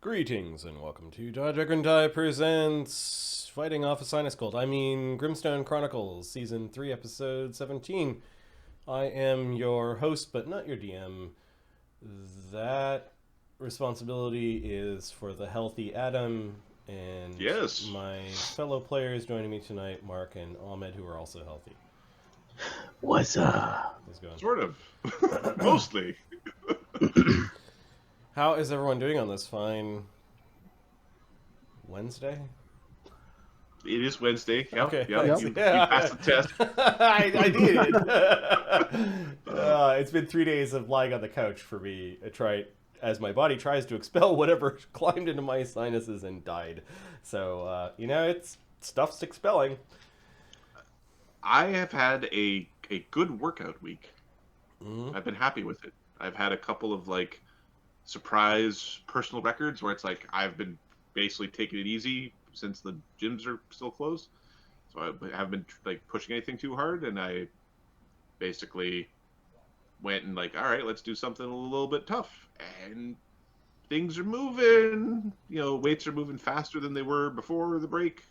Greetings and welcome to Dragon presents Fighting Off a Sinus Cold. Grimstone Chronicles, Season 3, Episode 17. I am your host, but not your DM. That responsibility is for the healthy Adam and my fellow players joining me tonight, Mark and Ahmed, who are also healthy. What's up? How's it going? Sort of. Mostly. How is everyone doing on this fine Wednesday? It is Wednesday. Yep. Okay. Yep. You passed the test. I did. It's been 3 days of lying on the couch for me. As my body tries to expel whatever climbed into my sinuses and died. So, stuff's expelling. I have had a good workout week. Mm-hmm. I've been happy with it. I've had a couple of surprise personal records where it's I've been basically taking it easy since the gyms are still closed. So I haven't been pushing anything too hard, and I basically went and all right, let's do something a little bit tough. And things are moving. Weights are moving faster than they were before the break.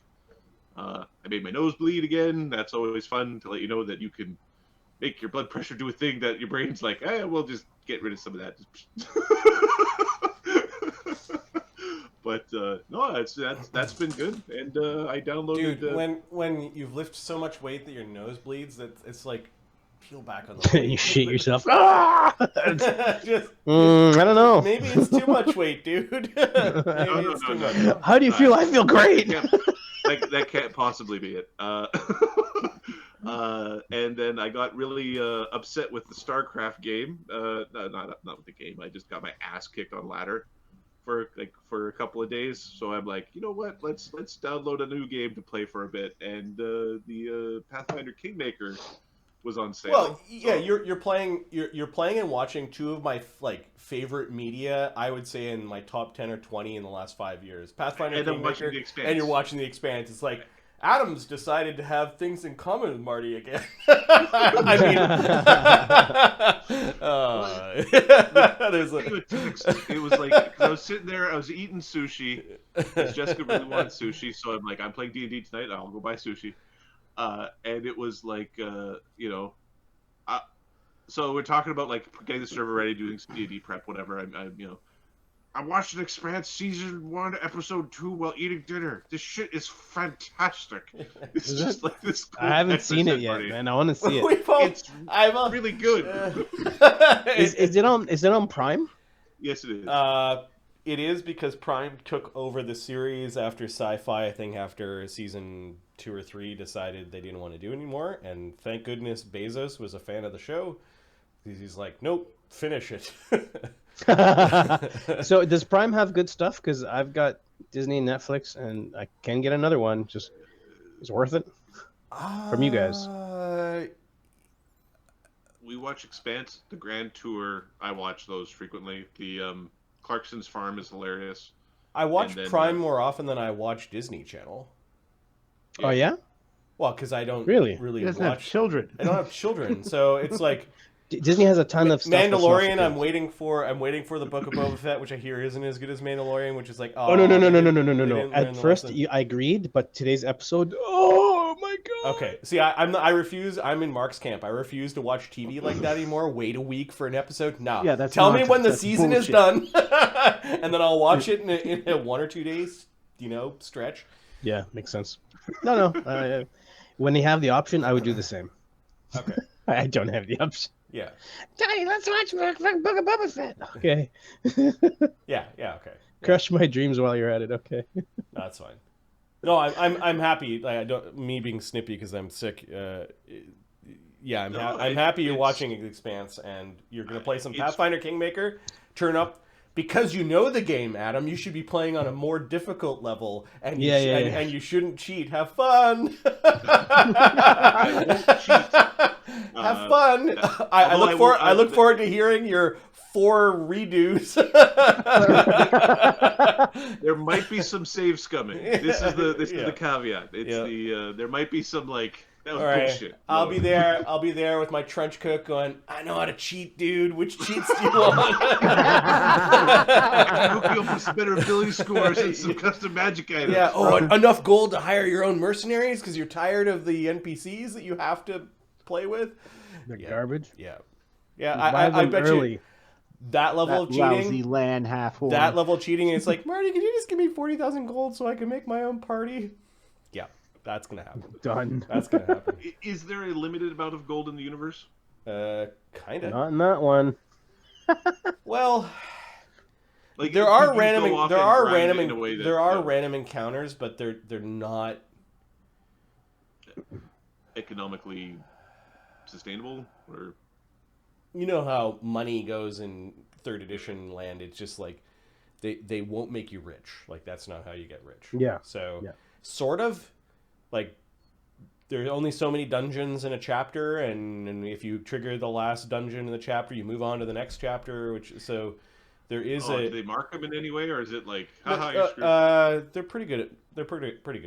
I made my nose bleed again. That's always fun to let you know that you can make your blood pressure do a thing that your brain's we'll just get rid of some of that. But no, that's been good. And I downloaded. Dude, when you've lifted so much weight that your nose bleeds, that it's peel back on the weight. You shit yourself. I don't know. Maybe it's too much weight, dude. No. How do you feel? I feel great. That can't possibly be it. And then I got really upset with the StarCraft game. Not with the game. I just got my ass kicked on ladder for a couple of days. So I'm you know what? Let's download a new game to play for a bit. And the Pathfinder Kingmaker was on sale. Well, yeah, you're playing and watching two of my favorite media. I would say in my top 10 or 20 in the last 5 years. Pathfinder Kingmaker, and you're watching The Expanse. It's Adam's decided to have things in common with Marty again. It was I was sitting there, I was eating sushi. Because Jessica really wanted sushi, so I'm playing D&D tonight. I'll go buy sushi. And it was so we're talking about getting the server ready, doing some D&D prep, whatever. I'm watching Expanse Season 1, Episode 2 while eating dinner. This shit is fantastic. It's just this cool I haven't seen it yet, man. I want to see it. It's really good. Is it on Prime? Yes, it is. It is because Prime took over the series after Sci-Fi, I think after Season 2 or 3 decided they didn't want to do anymore. And thank goodness Bezos was a fan of the show. He's nope, finish it. So does Prime have good stuff? Because I've got Disney and Netflix, and I can get another one. Just is worth it from you guys. We watch Expanse, the Grand Tour. I watch those frequently. The Clarkson's Farm is hilarious. I watch Prime more often than I watch Disney Channel. Oh yeah. Well, because I don't really watch children. I don't have children, so it's Disney has a ton of stuff. Mandalorian. I'm waiting for the Book of Boba Fett, which I hear isn't as good as Mandalorian, which is no. At first, I agreed, but today's episode, oh my god. Okay, see, I refuse. I'm in Mark's camp. I refuse to watch TV like that anymore. Wait a week for an episode. No. Yeah, that's Tell nonsense. me when the That's season bullshit. is done, and then I'll watch it in a 1 or 2 days. Stretch. Yeah, makes sense. No. When they have the option, I would do the same. Okay. I don't have the option. Yeah. Daddy, let's watch Book of Boba Fett. Okay. Yeah. Okay. Crush my dreams while you're at it. Okay. No, that's fine. No, I'm happy. Me being snippy because I'm sick. I'm happy you're watching Expanse and you're gonna play some Pathfinder Kingmaker. Turn up. Because you know the game, Adam, you should be playing on a more difficult level, and and you shouldn't cheat. Have fun. I won't cheat. Have fun. I look forward to hearing your 4 redos. There might be some save scumming. This is the caveat. It's there might be some That was All right, bullshit. I'll No. be there. I'll be there with my trench coat, going. I know how to cheat, dude. Which cheats do you want? I can hook you up with some better ability scores and some custom magic items. Yeah. Oh, enough gold to hire your own mercenaries because you're tired of the NPCs that you have to play with. The Yeah. garbage. Yeah. Yeah. Buy I them bet early. you that level of cheating. Lousy land half horn. That level of cheating. It's like, Marty, could you just give me 40,000 gold so I can make my own party? Yeah, that's gonna happen. Done. That's gonna happen. Is there a limited amount of gold in the universe? Kind of. Not in that one. Well, Like, there could are you go random. off There and are grind random. it in a way that, There are random encounters, but they're not economically sustainable, or you know how money goes in third edition land. It's just like they won't make you rich. Like that's not how you get rich. Yeah. So Yeah. sort of like there's only so many dungeons in a chapter, and if you trigger the last dungeon in the chapter, you move on to the next chapter. Which so there is do they mark them in any way, or is it like haha, you're screwed? they're pretty good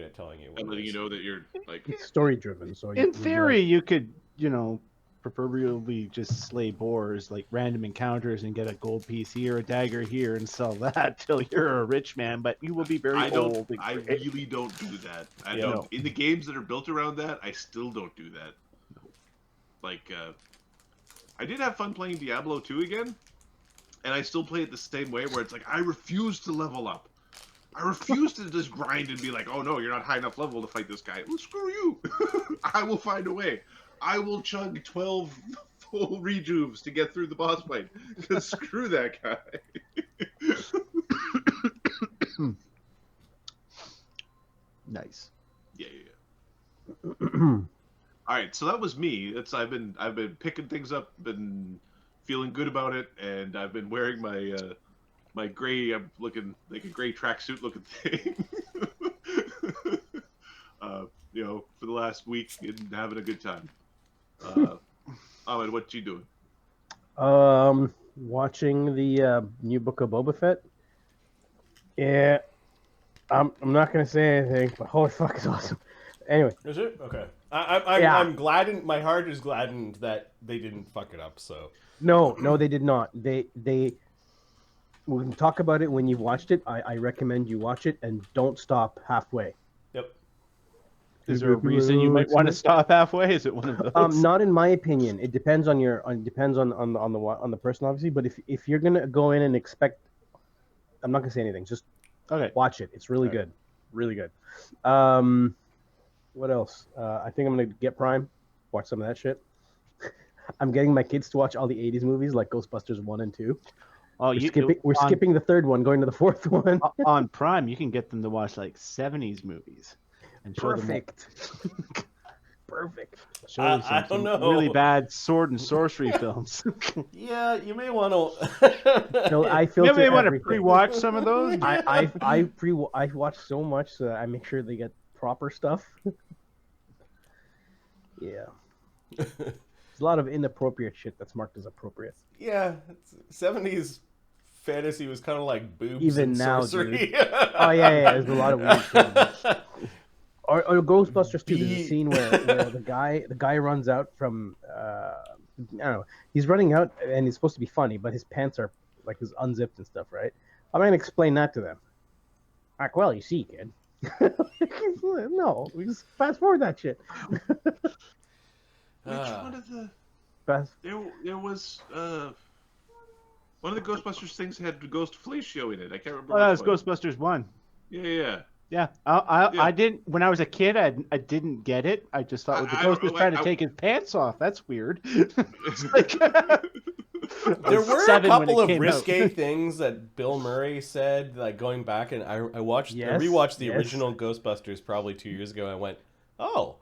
at telling you. And letting you know that you're like It's story driven, so In theory, you could, proverbially just slay boars, like random encounters, and get a gold piece here, a dagger here, and sell that till you're a rich man. But you will be very old. I really don't do that. I Yeah. don't. No. In the games that are built around that, I still don't do that. Like, I did have fun playing Diablo 2 again, and I still play it the same way, where it's like, I refuse to level up. I refuse to just grind and be like, oh no, you're not high enough level to fight this guy. Well, screw you. I will find a way. I will chug 12 full rejuves to get through the boss fight. Because screw that guy. Nice. Yeah. All right, so that was me. I've been picking things up, been feeling good about it, and I've been wearing my my gray. I'm looking like a gray tracksuit looking thing. For the last week and having a good time. Ahmed, what you doing? Watching the new book of Boba Fett. Yeah, I'm not gonna say anything, but holy fuck, it's awesome. Anyway, Is it okay? I'm gladdened. My heart is gladdened that they didn't fuck it up. So no, they did not. They we can talk about it when you've watched it. I recommend you watch it and don't stop halfway. yep. Is there a reason you might want to stop halfway? Is it one of those? Not in my opinion. It depends on the person, obviously. But if you're gonna go in and expect, I'm not gonna say anything. Just Okay. watch it. It's really good, really good. What else? I think I'm gonna get Prime, watch some of that shit. I'm getting my kids to watch all the '80s movies like Ghostbusters 1 and 2. Oh, We're skipping the third one, going to the fourth one. on Prime. You can get them to watch like '70s movies and show Perfect. Perfect. Show them I don't know. really bad sword and sorcery films. Yeah, you may want to. I You filter may want to everything. pre-watch some of those. I watch so much so that I make sure they get proper stuff. Yeah. There's a lot of inappropriate shit that's marked as appropriate. Yeah, 70s fantasy was kind of like boobs Even and now, sorcery. dude. Oh yeah, there's a lot of weird shit in this. Or Ghostbusters 2, there's a scene where the guy runs out from I don't know, he's running out and he's supposed to be funny, but his pants are like his unzipped and stuff, right? I'm gonna explain that to them. Like, well, you see, kid. No, we just fast forward that shit. Which one of the Fast. there was one of the Ghostbusters things had Ghost Fellatio in it. I can't remember. Oh, that which was one. Ghostbusters 1. Yeah. Yeah, I didn't. When I was a kid, I didn't get it. I just thought the ghost was trying to take his pants off. That's weird. It's like, There were a 7 when it couple of came risque out. things that Bill Murray said, like going back, and I rewatched the original Ghostbusters probably 2 years ago. And I went, oh,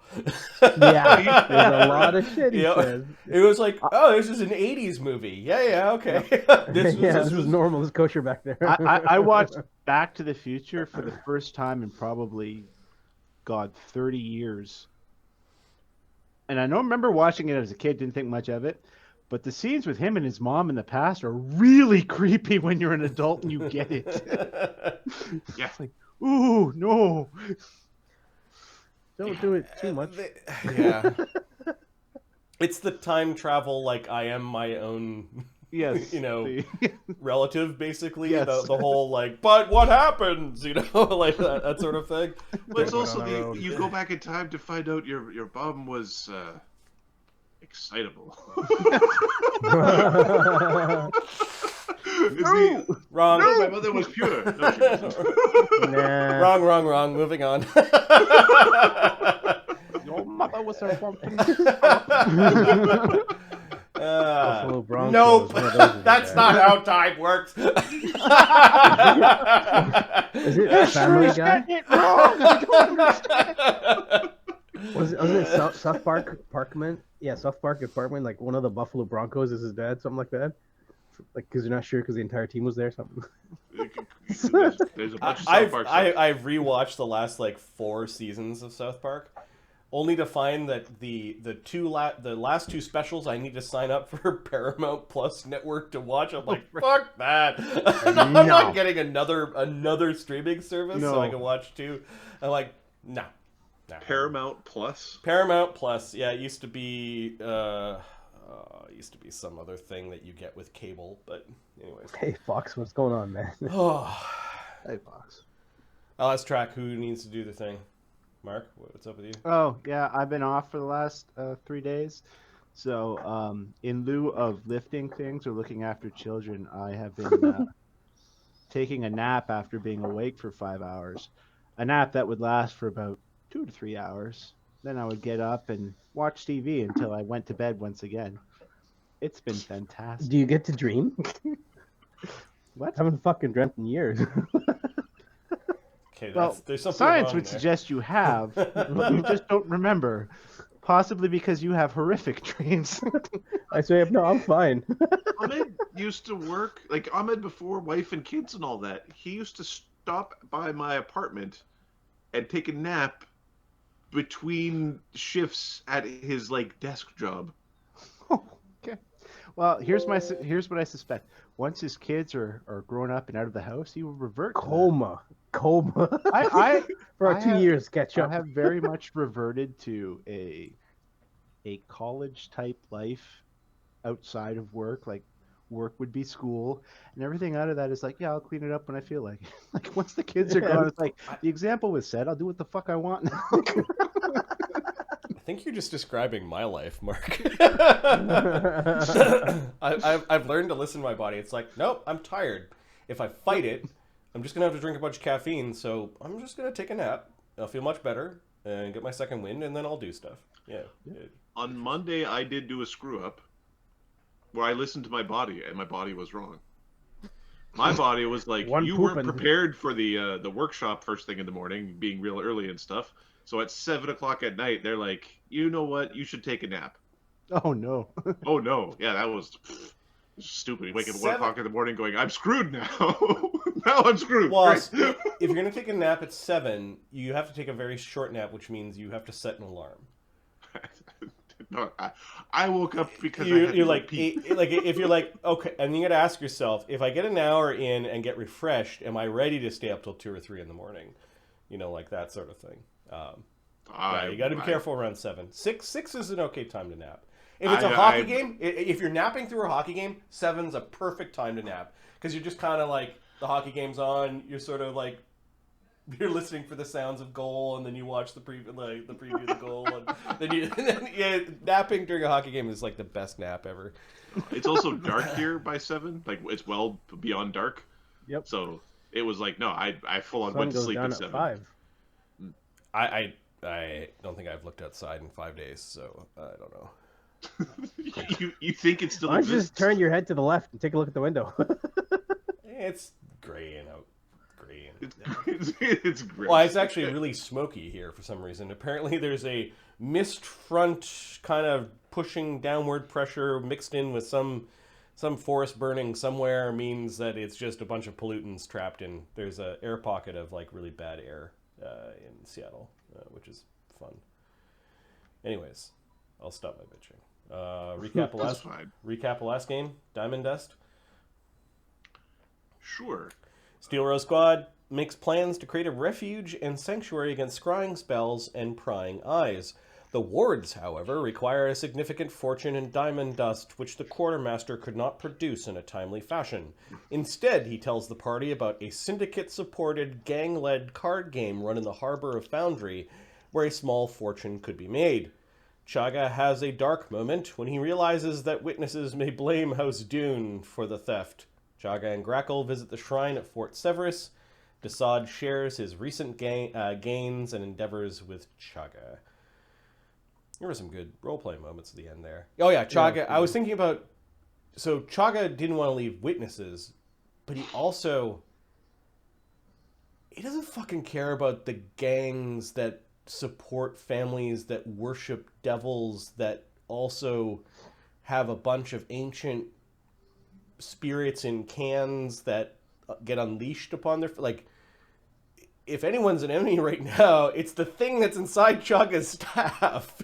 Yeah, there's a lot of shit he says. It was like, oh, this is an '80s movie. Yeah, okay. This was normal. This kosher back there. I watched Back to the Future for the first time in probably, 30 years. And I don't remember watching it as a kid, didn't think much of it. But the scenes with him and his mom in the past are really creepy when you're an adult and you get it. Yeah. It's like, ooh, no. Don't do it too much. Yeah. It's the time travel, like I am my own, Yes. relative, basically. Yes. The whole, like, but what happens? Like that sort of thing. But it's Go also on our own. you go back in time to find out your bum was excitable. Wrong. No, my mother was pure. No, she wasn't. Nah. Wrong. Moving on. Your mother was a pumpkin. Buffalo Broncos, Nope. one of those is That's bad. not how time works. Is it Family Guy? I don't understand. Wasn't it South Park Parkman? Yeah, South Park and Parkman. Like one of the Buffalo Broncos is his dad, something like that. Like because you're not sure because the entire team was there, something. There's a bunch of South Park stuff. I've rewatched the last like 4 seasons of South Park, only to find that the last 2 specials I need to sign up for Paramount Plus network to watch. I'm like, fuck that! I'm not getting another streaming service so I can watch 2. I'm like, no. Paramount Plus. Paramount Plus, yeah, it used to be some other thing that you get with cable, but anyways. Hey Fox, what's going on, man? Hey, Fox. Let's track who needs to do the thing. Mark, what's up with you? Oh, yeah, I've been off for the last 3 days. So, in lieu of lifting things or looking after children, I have been taking a nap after being awake for 5 hours. A nap that would last for about 2 to 3 hours. Then I would get up and watch TV until I went to bed once again. It's been fantastic. Do you get to dream? What? I haven't fucking dreamt in years. Okay, Well, there's something science wrong would there. suggest you have, but you just don't remember. Possibly because you have horrific dreams. I say, no, I'm fine. Ahmed used to work, like Ahmed before wife and kids and all that, he used to stop by my apartment and take a nap between shifts at his like desk job. Okay. Well, here's what I suspect. Once his kids are grown up and out of the house, he will revert to that. Coma. I For I 2 have- years, catch I up. have very much reverted to a college type life outside of work. Like work would be school, and everything out of that is like, yeah, I'll clean it up when I feel like it. Like once the kids are gone, it's like the example was set. I'll do what the fuck I want now. I think you're just describing my life, Mark. I've learned to listen to my body. It's like, nope, I'm tired. If I fight it, I'm just going to have to drink a bunch of caffeine, so I'm just going to take a nap. I'll feel much better and get my second wind, and then I'll do stuff. Yeah. On Monday, I did do a screw up where I listened to my body, and my body was wrong. My body was like, One you weren't pooping. prepared for the workshop first thing in the morning, being real early and stuff. So at 7 o'clock at night, they're like, you know what? You should take a nap. Oh no. Oh no, yeah, that was stupid. You wake up at 1 7 o'clock in the morning going, I'm screwed now. Now I'm screwed. Well, Great. if you're going to take a nap at 7, you have to take a very short nap, which means you have to set an alarm. No, I woke up because I You're had to like, pee. if you're like, okay, and you got to ask yourself, if I get an hour in and get refreshed, am I ready to stay up till 2 or 3 in the morning? Like that sort of thing. Yeah, you got to be careful around 7. 6 is an okay time to nap. If it's a hockey game, if you're napping through a hockey game, 7's a perfect time to nap because you're just kind of like the hockey game's on. You're sort of like you're listening for the sounds of goal, and then you watch the preview of the goal, and then napping during a hockey game is like the best nap ever. It's also dark here by 7. Like it's well beyond dark. Yep. So it was like, no, I full on Sun went to goes sleep down at 7. 5. I don't think I've looked outside in 5 days, so I don't know. you think it's still Why don't you exists? just turn your head to the left and take a look at the window? It's gray and out. It's great. Well, it's actually really smoky here for some reason. Apparently, there's a mist front kind of pushing downward pressure mixed in with some forest burning somewhere means that it's just a bunch of pollutants trapped in. There's an air pocket of like really bad air in Seattle, which is fun. Anyways, I'll stop my bitching. Recap the last game. Diamond Dust. Sure. Steelrose Squad. makes plans to create a refuge and sanctuary against scrying spells and prying eyes. The wards, however, require a significant fortune in diamond dust, which the quartermaster could not produce in a timely fashion. Instead, he tells the party about a syndicate-supported, gang-led card game run in the harbor of Foundry, where a small fortune could be made. Chaga has a dark moment when he realizes that witnesses may blame House Dune for the theft. Chaga and Grackle visit the shrine at Fort Severus. Desaad shares his recent gains and endeavors with Chaga. There were some good roleplay moments at the end there. Oh yeah, Chaga. Yeah, I was thinking about... So Chaga didn't want to leave witnesses, but he also... He doesn't fucking care about the gangs that support families that worship devils that also have a bunch of ancient spirits in cans that get unleashed upon their... Like, if anyone's an enemy right now, it's the thing that's inside Chaga's staff.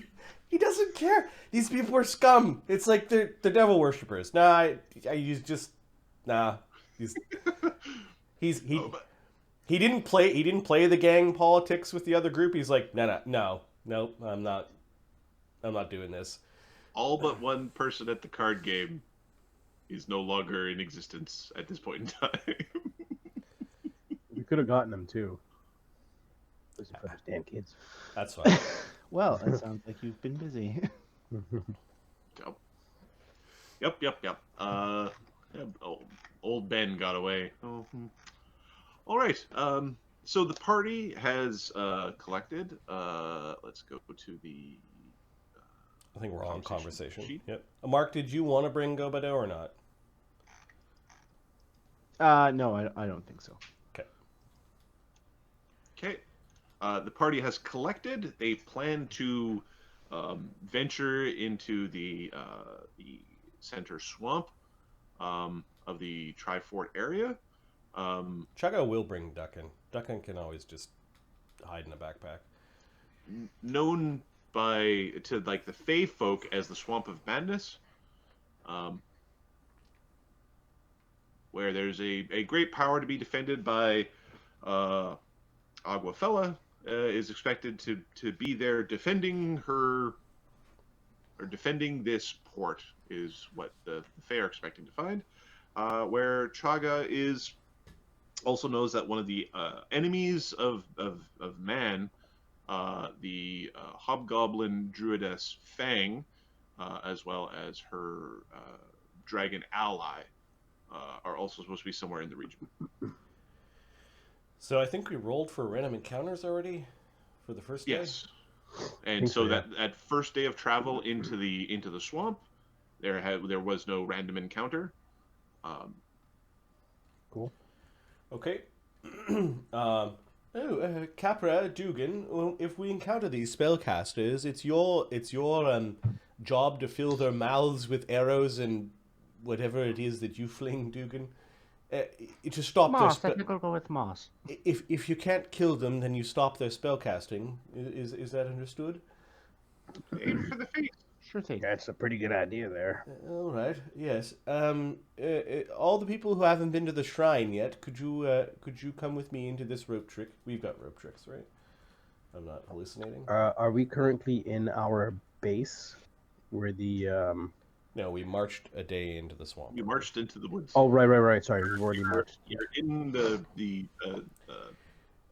He doesn't care. These people are scum. It's like they're devil worshippers. He didn't play the gang politics with the other group. He's like, no, I'm not doing this. All but one person at the card game is no longer in existence at this point in time. We could have gotten them too. Those damn kids. That's fine. Well, it sounds like you've been busy. Yep. Old Ben got away. Oh. All right. So the party has collected. Let's go to the. I think we're all in conversation. Sheet. Yep. Mark, did you want to bring Gobado or not? No, I don't think so. Okay. The party has collected. They plan to venture into the center swamp of the Trifort area. Chaga will bring Duckin. Duckin can always just hide in a backpack. Known to the Fey folk as the Swamp of Madness, where there's a great power to be defended by Aguafella. Is expected to be there defending this port, is what the Fae are expecting to find. Where Chaga also knows that one of the enemies of man, the hobgoblin druidess Fang, as well as her dragon ally, are also supposed to be somewhere in the region. So I think we rolled for random encounters already for the first day? Yes. And so that first day of travel into the swamp, there was no random encounter. Cool. Okay. Capra, Dugan, well, if we encounter these spellcasters, it's your job to fill their mouths with arrows and whatever it is that you fling, Dugan. To stop Moss, their I think I'll go with Moss. If you can't kill them, then you stop their spellcasting. Is that understood? Aim for the face. Sure thing. That's a pretty good idea there. All right. Yes. All the people who haven't been to the shrine yet, could you come with me into this rope trick? We've got rope tricks, right? I'm not hallucinating. Are we currently in our base, where the No, we marched a day into the swamp. You marched into the woods. Oh, right. Sorry, we've already marched. You're in the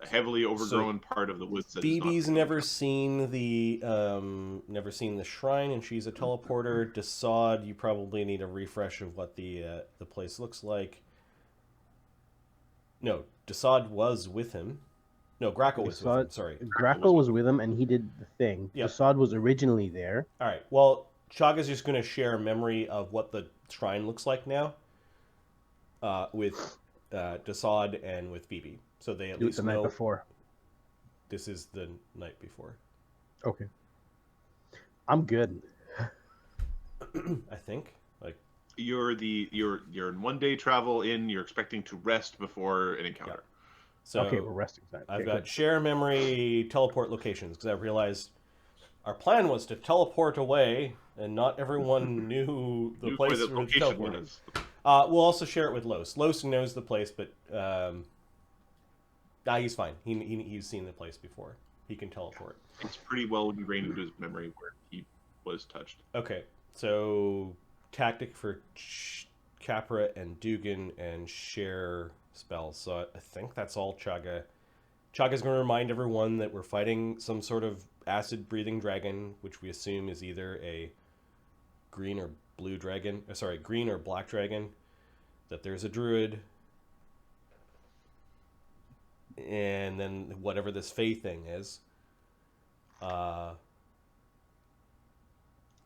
heavily overgrown part of the woods. Phoebe's never seen the shrine, and she's a teleporter. Desaad, you probably need a refresh of what the place looks like. No, Desaad was with him. No, Grackle was with him. Sorry, Grackle was with him, and he did the thing. Yep. Desaad was originally there. All right. Well, Chaga's just going to share a memory of what the shrine looks like now with Desaad and with Phoebe. So they at least the know night before. This is the night before. Okay. I'm good. I think. Like you're in 1 day travel in. You're expecting to rest before an encounter. Yeah. So okay, we're resting time. I've got share memory, teleport locations, because I realized our plan was to teleport away, and not everyone knew the place where the location was. We'll also share it with Lloes. Lloes knows the place, but He's fine. He's seen the place before. He can teleport. It's pretty well ingrained into his memory where he was touched. Okay, so tactic for Capra and Dugan and share spells. So I think that's all Chaga. Chaga's going to remind everyone that we're fighting some sort of acid-breathing dragon, which we assume is either a green or blue dragon. Green or black dragon. That there's a druid. And then whatever this Fae thing is.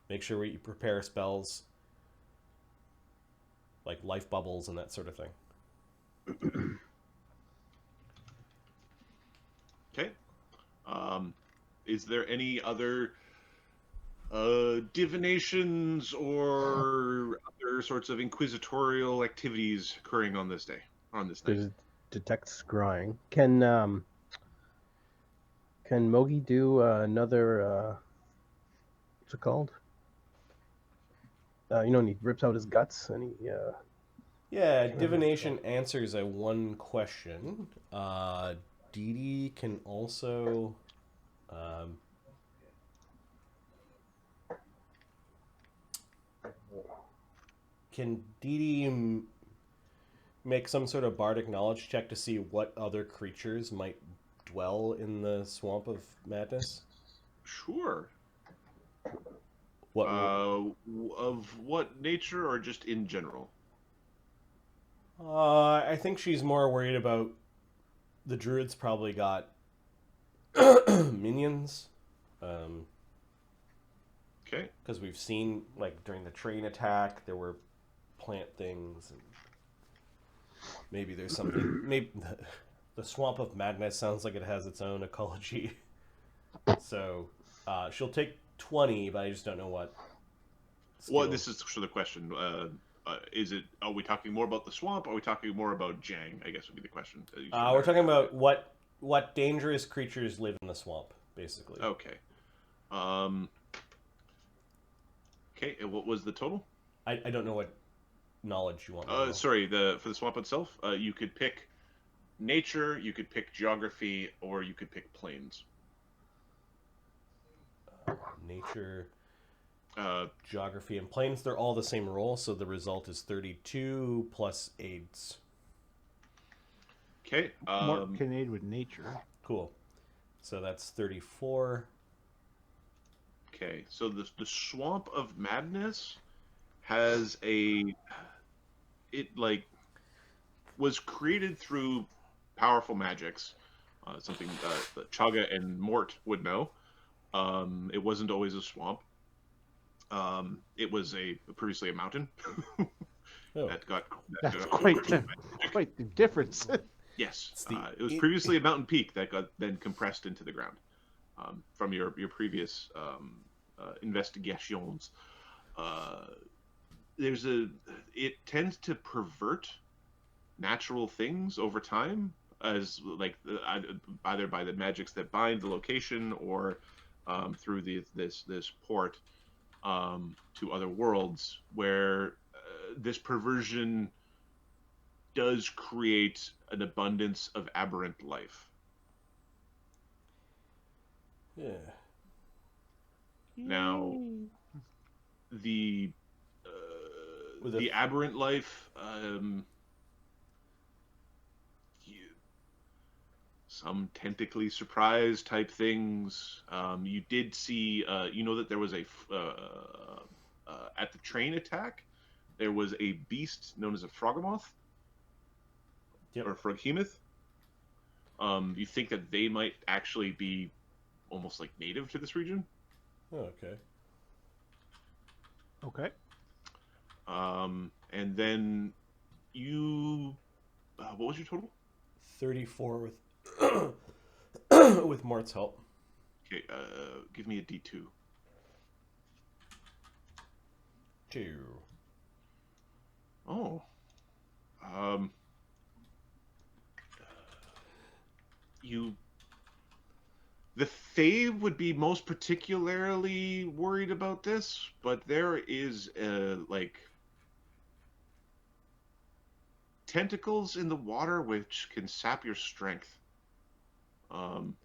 Make sure you prepare spells like life bubbles and that sort of thing. Okay. Is there any other divinations or other sorts of inquisitorial activities occurring on this day? On this night? There's detect scrying. Can Mogi do another what's it called? And he rips out his guts and he Yeah, divination answers a one question. Dee Dee can also can Dee Dee make some sort of bardic knowledge check to see what other creatures might dwell in the swamp of madness? Sure. What Of what nature or just in general? I think she's more worried about the druids probably got minions. Okay. Because we've seen, like, during the train attack, there were plant things. And maybe there's something. Maybe the Swamp of Madness sounds like it has its own ecology. So she'll take 20, but I just don't know what. Well, this is sort of the question. Are we talking more about the swamp? Or are we talking more about Jang? I guess would be the question. We're talking about what dangerous creatures live in the swamp, basically. Okay. Okay, and what was the total? I don't know what knowledge you want. To know. Sorry, for the swamp itself, you could pick nature, you could pick geography, or you could pick plains. Nature, geography, and plains, they're all the same roll, so the result is 32 plus aids. Okay. More can aid with nature. Cool. So that's 34. Okay, so the Swamp of Madness has was created through powerful magics, something that Chaga and Mort would know. It wasn't always a swamp. It was previously a mountain. That's quite the difference. Yes, it was previously a mountain peak that got then compressed into the ground from your previous investigations. It tends to pervert natural things over time, as either by the magics that bind the location or through this port to other worlds, where this perversion does create an abundance of aberrant life. Yeah. Now, the aberrant life, some tentacly surprise type things. You did see, that there was at the train attack, there was a beast known as a Frogamoth. Yep. Or Froghemoth. You think that they might actually be almost like native to this region? Oh, okay. Okay. And then you, what was your total? 34 with with Mort's help. Okay, give me a D2. 2. Oh. The Fae would be most particularly worried about this, but there is tentacles in the water which can sap your strength. Um,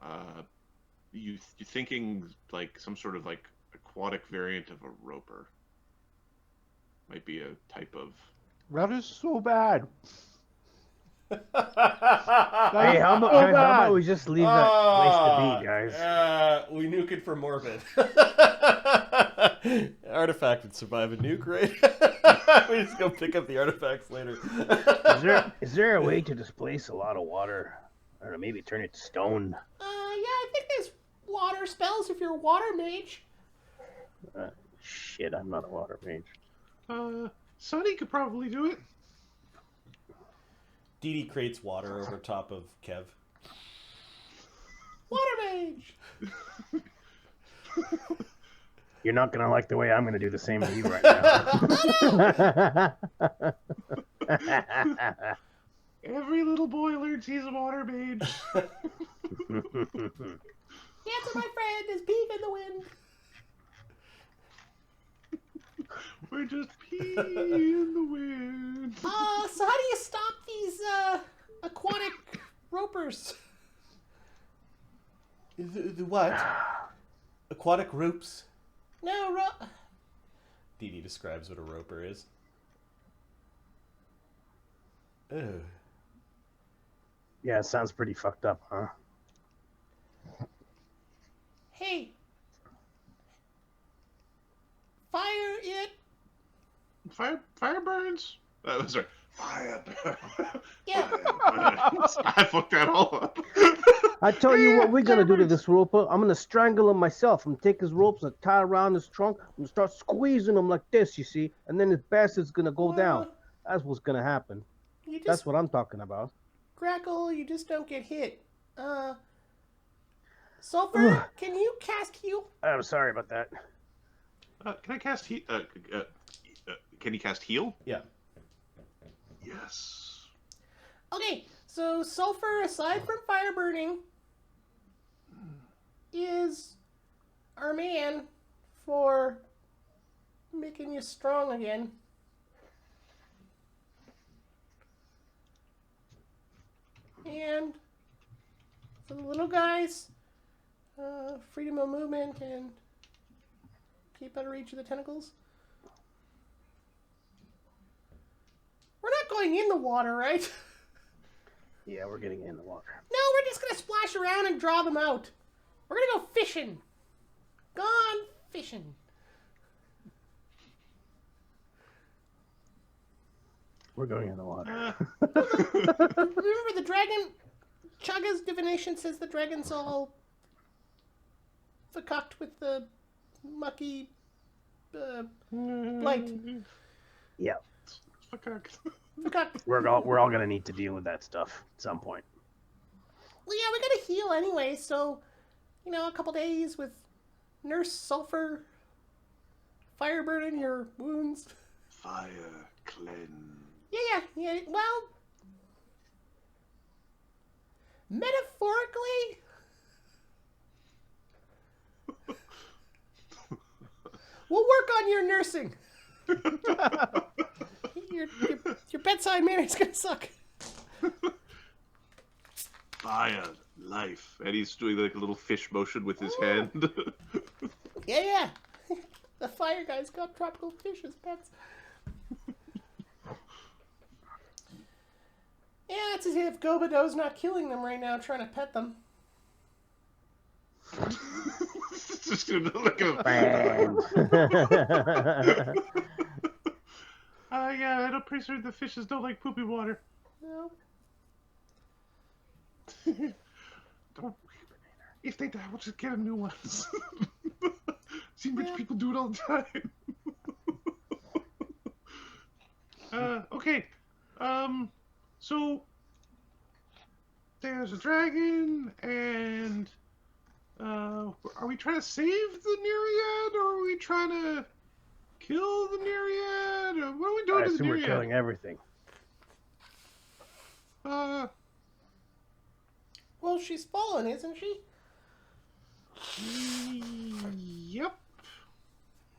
Oh you're thinking like some sort of like aquatic variant of a roper. Might be a type of. That is so bad. no. Hey, how about, so guys, how bad. about we just leave that place to be, guys? We nuke it for morbid. Artifact would survive a nuke, right? We just go pick up the artifacts later. Is there a way to displace a lot of water? I don't know, maybe turn it to stone. Yeah, I think there's water spells if you're a water mage. Shit, I'm not a water mage. Sonny could probably do it. Dee Dee creates water over top of Kev. Water mage! You're not gonna like the way I'm gonna do the same to you right now. Every little boy learns he's a water mage. Answer my friend, there's beef in the wind. We're just pee in the wind. So how do you stop these aquatic ropers? The what? Aquatic ropes? No, Dee Dee describes what a roper is. Ugh. Yeah, it sounds pretty fucked up, huh? Hey. Fire it. Fire burns. Sorry. Fire burns. Yeah. I fucked that all up. I tell you what we're gonna do to this roper. I'm gonna strangle him myself. I'm gonna take his ropes and tie around his trunk. I'm gonna start squeezing him like this, you see, and then his bastard's gonna go down. That's what's gonna happen. That's what I'm talking about. Crackle, you just don't get hit. Sulfur, can you cast heal? I'm sorry about that. Can I cast heal? Can you cast heal? Yeah. Yes. Okay, so Sulfur, aside from fire burning, is our man for making you strong again. And for the little guys, freedom of movement and keep out of reach of the tentacles. We're not going in the water, right? Yeah, we're getting in the water. No, we're just gonna splash around and draw them out. We're gonna go fishing. Gone fishing. We're going in the water. Remember the dragon? Chugga's divination says the dragon's all fucked with the mucky blight. Yeah, Fucked. we're all gonna need to deal with that stuff at some point. Well, yeah, we gotta heal anyway, so, a couple days with Nurse Sulfur, fire burning your wounds. Fire cleanse. Yeah, well, metaphorically, we'll work on your nursing. Your bedside manner is gonna suck. Fire life. And he's doing like a little fish motion with his hand. Yeah. The fire guy's got tropical fish as pets. Yeah, it's as if Gobado's not killing them right now, trying to pet them. Just gonna look at yeah, I'm pretty sure the fishes don't like poopy water. No. Don't. If they die, we'll just get them new ones. See, rich people do it all the time. Okay. So there's a dragon, and are we trying to save the Nereid, or are we trying to kill the Nereid? Or what are we doing I to the assume we're Nereid? killing everything. Well, she's fallen, isn't she? Yep.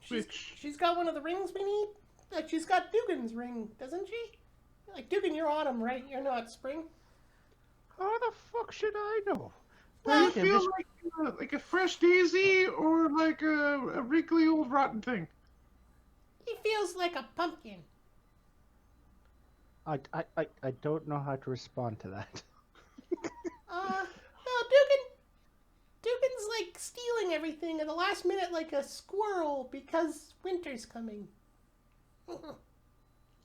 She's got one of the rings we need. She's got Dugan's ring, doesn't she? Like, Dugan, you're autumn, right? You're not spring? How the fuck should I know? Do you Well, feel like a fresh daisy or like a wrinkly old rotten thing? he feels like a pumpkin. I don't know how to respond to that. No, Dugan's like stealing everything at the last minute like a squirrel because winter's coming.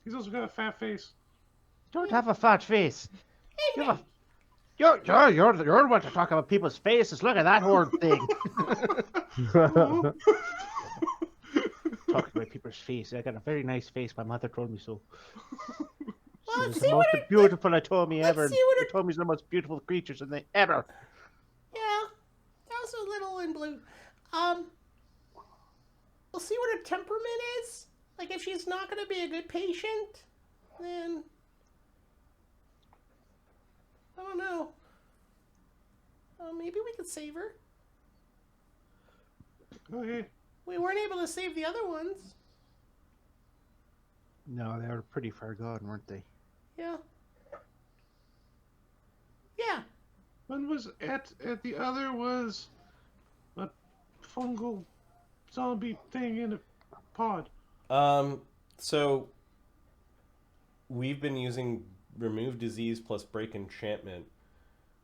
He's also got a fat face. Don't have a fat face. Hey, You have a... You're the one to talk about people's faces. Look at that horn thing. Talking about people's face. I got a very nice face. My mother told me so. well, It's let's the see most what beautiful I told me let's ever. see what She told me it's the most beautiful creatures in the ever. Yeah, that was a little in blue. We'll see what her temperament is. Like, if she's not going to be a good patient, then I don't know. Maybe we could save her. Okay. We weren't able to save the other ones. No, they were pretty far gone, weren't they? Yeah. Yeah. One was at the other was a fungal zombie thing in a pod. So we've been using remove disease plus break enchantment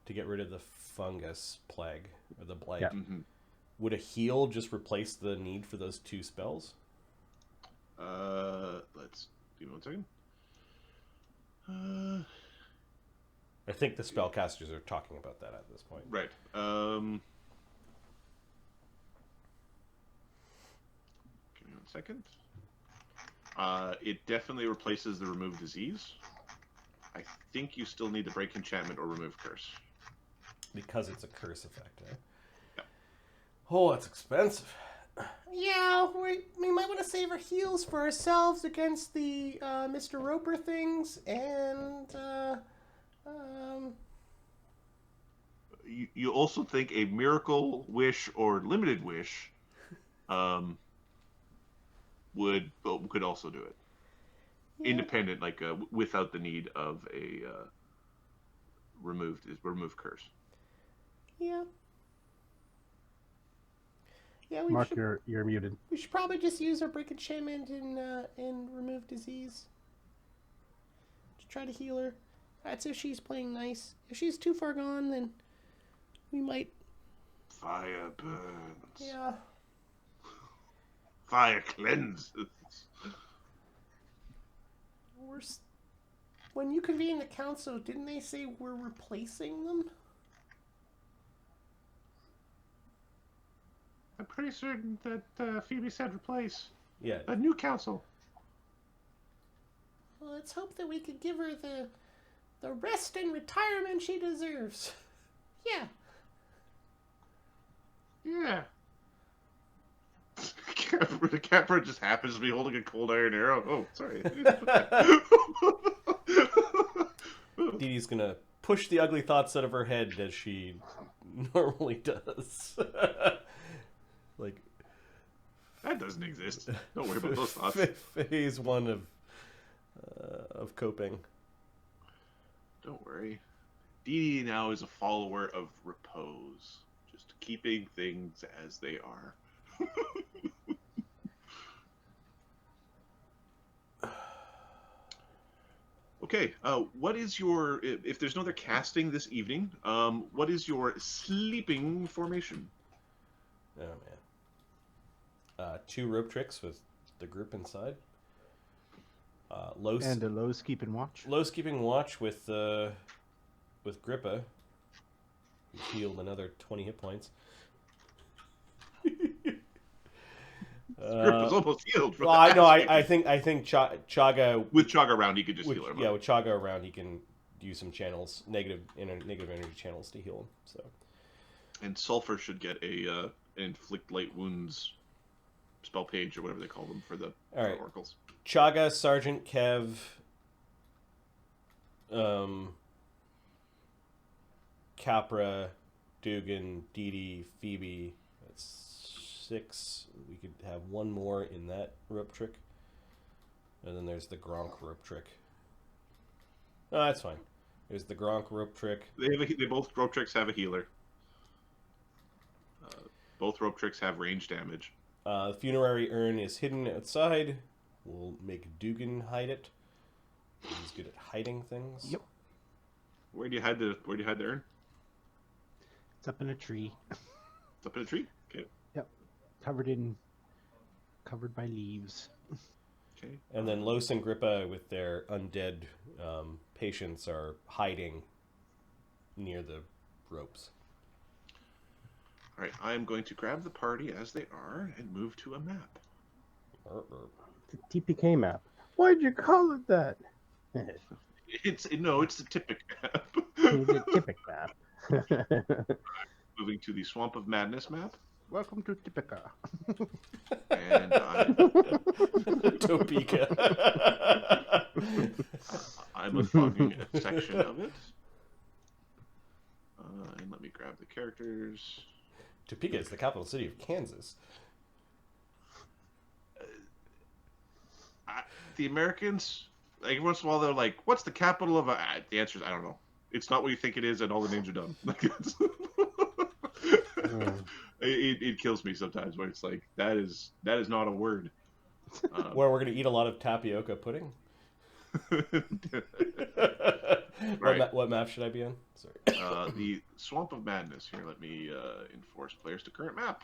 to get rid of the fungus plague or the blight. Yeah. Mm-hmm. Would a heal just replace the need for those two spells? Let's give me 1 second. I think the spellcasters are talking about that at this point. Right. Give me 1 second. It definitely replaces the remove disease. I think you still need to break enchantment or remove curse. Because it's a curse effect, eh? Yeah. Oh, that's expensive. Yeah, we might want to save our heals for ourselves against the Mr. Roper things, and You also think a miracle wish or limited wish could also do it. yeah. Independent, like without the need of a remove curse. Yeah. Yeah, Mark, you're muted. we should probably just use our break enchantment and remove disease to try to heal her. That's if she's playing nice. If she's too far gone, then we might. Fire burns. Yeah. Fire cleanses. When you convened the council, didn't they say we're replacing them? I'm pretty certain that Phoebe said replace. Yeah. A new council. Well, let's hope that we could give her the rest and retirement she deserves. Yeah. Yeah. The Capra just happens to be holding a cold iron arrow. Oh, sorry. Dee Dee's gonna push the ugly thoughts out of her head as she normally does. Like That doesn't exist. Don't worry about those thoughts. phase one of coping. Don't worry. Dee Dee now is a follower of repose. Just keeping things as they are. Okay, what is your, if there's no other casting this evening, what is your sleeping formation? Oh man. 2 rope tricks with the group inside. Lloes And a Lloes keeping watch. Lloes keeping watch with Grippa. Who's healed another 20 hit points. Grippa's almost healed. From Well, I know. I think Chaga with Chaga around, he could just heal him. Yeah, with Chaga around, he can use some channels, negative energy channels to heal him. So. And Sulfur should get a inflict light wounds spell page or whatever they call them for the oracles. Chaga, Sergeant Kev, Capra, Dugan, Dee Dee, Phoebe. That's 6. We could have one more in that rope trick. And then there's the Gronk rope trick. Oh, that's fine. There's the Gronk rope trick. They both rope tricks have a healer. Both rope tricks have range damage. The funerary urn is hidden outside. We'll make Dugan hide it. He's good at hiding things. Yep. Where do you hide the urn? It's up in a tree. It's up in a tree. Okay. Yep. Covered by leaves. Okay. And then Lloes and Grippa with their undead patients are hiding near the ropes. All right. I'm going to grab the party as they are and move to a map. The TPK map. Why'd you call it that? It's the Typic map. It's a typic map. Moving to the Swamp of Madness map. Welcome to Tipica. And Topeka. I'm unfogging a section of it. And let me grab the characters. Topeka is the capital city of Kansas. The Americans, like, every once in a while, they're like, "What's the capital of?" The answer is, I don't know. It's not what you think it is, and all the names are dumb. It kills me sometimes when it's like that is not a word. Where we're going to eat a lot of tapioca pudding. Right. What map should I be on? Sorry. The Swamp of Madness. Here, let me enforce players to current map.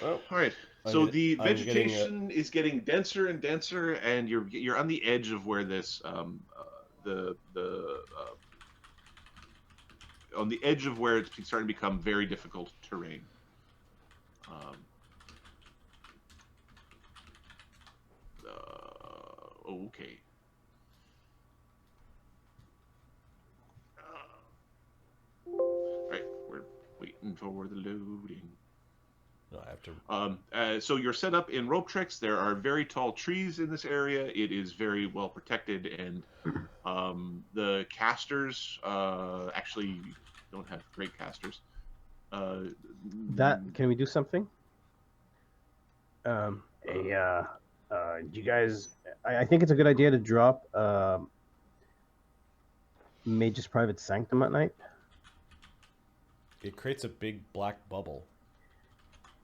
Oh, All right. I'm So get- the I'm getting vegetation is getting denser and denser, and you're on the edge of where this on the edge of where it's starting to become very difficult terrain. Okay. Right, we're waiting for the loading. no, I have to. So you're set up in rope tricks. There are very tall trees in this area. It is very well protected, and the casters actually don't have great casters. That can we do something? Do you guys? I think it's a good idea to drop Mage's Private Sanctum at night. It creates a big black bubble.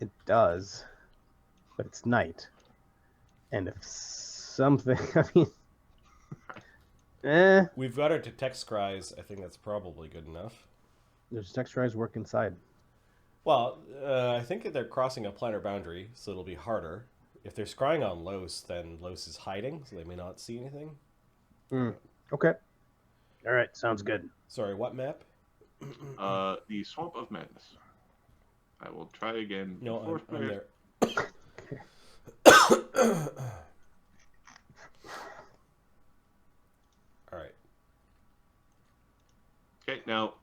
It does, but it's night, and if something, I mean, We've got our detect scries. I think that's probably good enough. there's texturized work inside. Well, I think they're crossing a planar boundary, so it'll be harder. If they're scrying on Lloes, then Lloes is hiding, so they may not see anything. Okay. All right. Sounds good. Sorry, what map? The Swamp of Madness. I will try again. No, Enforce I'm players. there. All right. Okay, now,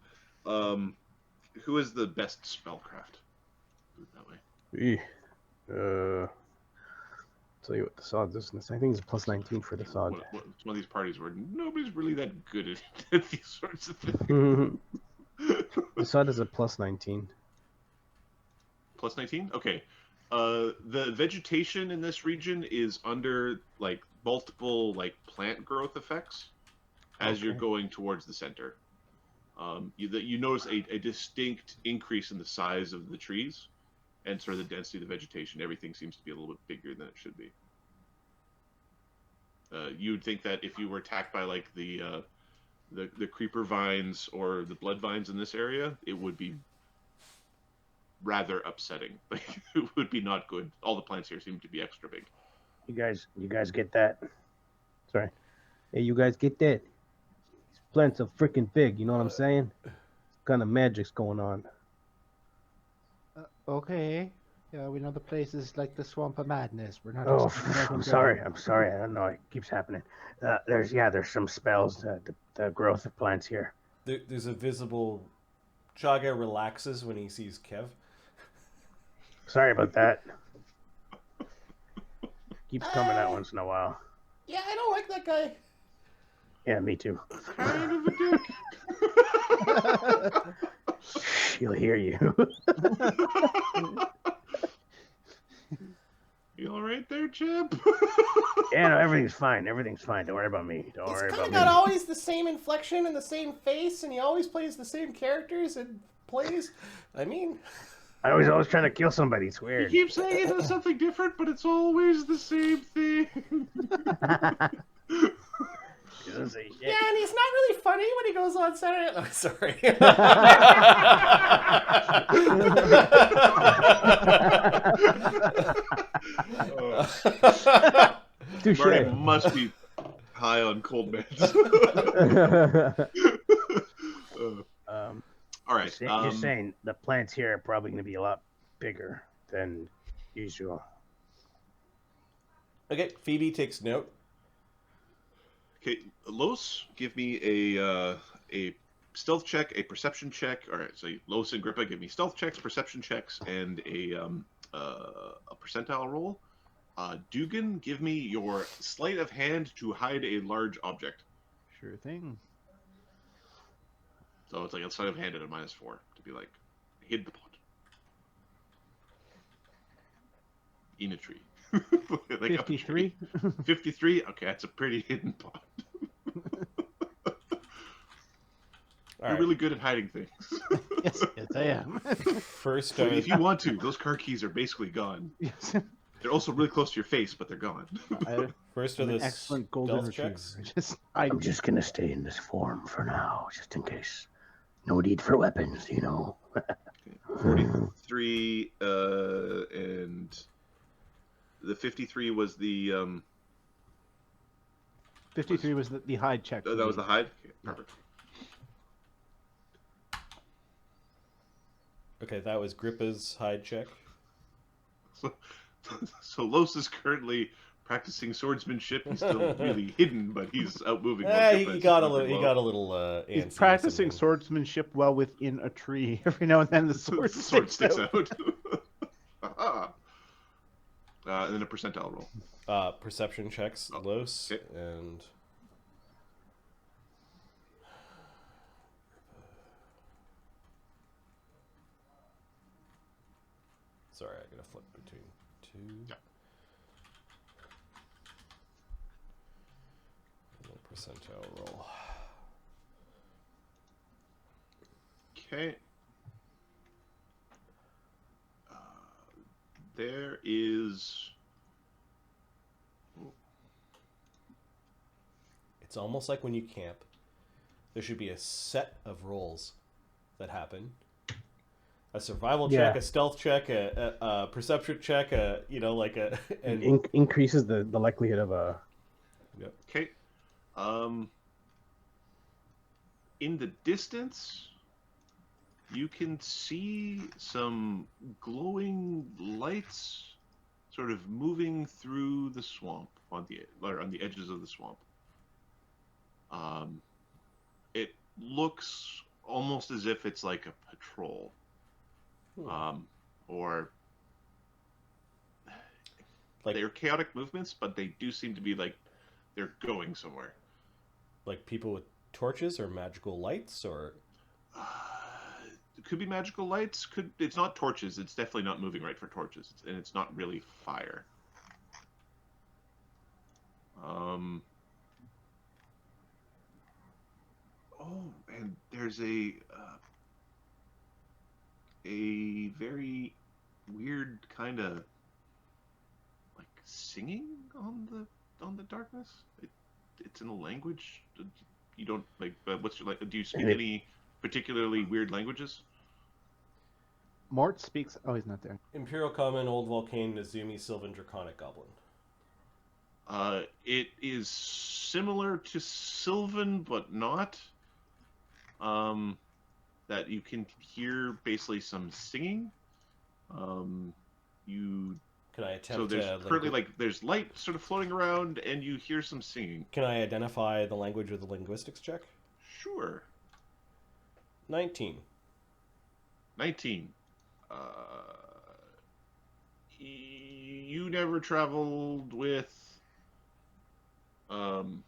who is the best spellcraft? Put it that way. Tell you what the sod is. I think it's a plus 19 for the sod. It's one of these parties where nobody's really that good at these sorts of things. The sod is a plus 19. Plus 19? Okay. The vegetation in this region is under like multiple like plant growth effects as you're Okay. going towards the center. You notice a distinct increase in the size of the trees and sort of the density of the vegetation. Everything seems to be a little bit bigger than it should be. You'd think that if you were attacked by like the creeper vines or the blood vines in this area, it would be rather upsetting. Like, it would be not good. All the plants here seem to be extra big. You guys get that? Sorry. Hey, you guys get that? These plants are freaking big. You know what I'm saying? What kind of magic's going on? Okay. Yeah, we know the place is like the Swamp of Madness. We're not. Oh, expecting I'm nothing sorry. good. I'm sorry. I don't know. It keeps happening. There's some spells. The growth of plants here. There's a visible. Chaga relaxes when he sees Kev. Sorry about that. Keeps coming out once in a while. Yeah, I don't like that guy. Yeah, me too. Kind of a dick. He'll hear you. You all right there, Chip? Yeah, no, everything's fine. Everything's fine. Don't worry about me. Don't He's worry kind about of me. got always the same inflection and the same face, and he always plays the same characters and plays. I mean, I was always trying to kill somebody. It's You weird. keep saying it does something different, but it's always the same thing. He doesn't say shit. yeah, and he's not really funny when he goes on Saturday. Oh, sorry. Touche. Marty must be high on cold meds. All right. You're saying the plants here are probably going to be a lot bigger than usual. Okay, Phoebe takes note. Okay, Los, give me a stealth check, a perception check. All right, so Los and Grippa give me stealth checks, perception checks, and a percentile roll. Dugan, give me your sleight of hand to hide a large object. Sure thing. So it's like a sleight of hand at a -4 to be like, hid the pot in a tree. Like 53. 53. Okay, that's a pretty hidden pot. All You're right. really good at hiding things. Yes, I am. First, If you want to, those car keys are basically gone. Yes. They're also really close to your face, but they're gone. first I'm of an the excellent golden stealth retriever. checks. I'm just going to stay in this form for now, just in case. No need for weapons, you know. 43, and the 53 was the 53 was the hide check. that was the hide. Okay, perfect. Okay, that was Grippa's hide check. So Los is currently practicing swordsmanship. He's still really hidden, but he's out moving. He got a little. He's antsy or practicing something. swordsmanship well within a tree. Every now and then the sword, Sword sticks out. out. Aha. And then a percentile roll. Perception checks, Los, okay. and sorry, I gotta flip between two. Yeah. And then percentile roll. Okay. There is. It's almost like when you camp, there should be a set of rolls that happen. A survival check, Yeah. a stealth check, a perception check, and Increases the likelihood of a... Okay. In the distance, you can see some glowing lights sort of moving through the swamp on the edges of the swamp. It looks almost as if it's like a patrol. Or like they're chaotic movements, but they do seem to be like they're going somewhere. like people with torches or magical lights or It could be magical lights. It's not torches. It's definitely not moving right for torches, and it's not really fire. Oh, and there's a very weird kind of like singing on the darkness. It's in a language you don't like. What's your like? Do you speak any particularly weird languages? Mort speaks. Oh, he's not there. Imperial Common, Old Volcane, Nazumi, Sylvan, Draconic Goblin. It is similar to Sylvan, but not. That you can hear basically some singing. You Can I attempt so there's to currently like there's light sort of floating around, and you hear some singing. Can I identify the language with a linguistics check? Sure. 19. 19. You never traveled with. No.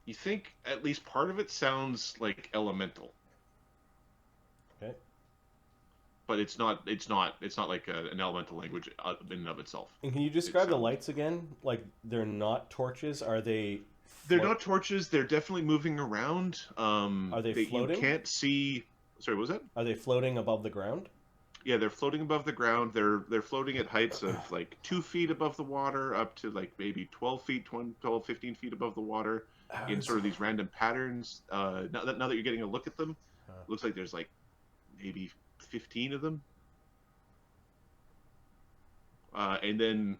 You think at least part of it sounds like elemental. Okay. but it's not like an elemental language in and of itself. And can you describe the lights again? Like, they're not torches. Are they? They're not torches. They're definitely moving around. Are they floating? You can't see. Sorry, what was that? Are they floating above the ground? Yeah, they're floating above the ground. They're floating at heights of like 2 feet above the water, up to like maybe 12 feet, 12, 15 feet above the water, in sort of these random patterns. Now that you're getting a look at them, it looks like there's like maybe 15 of them. And then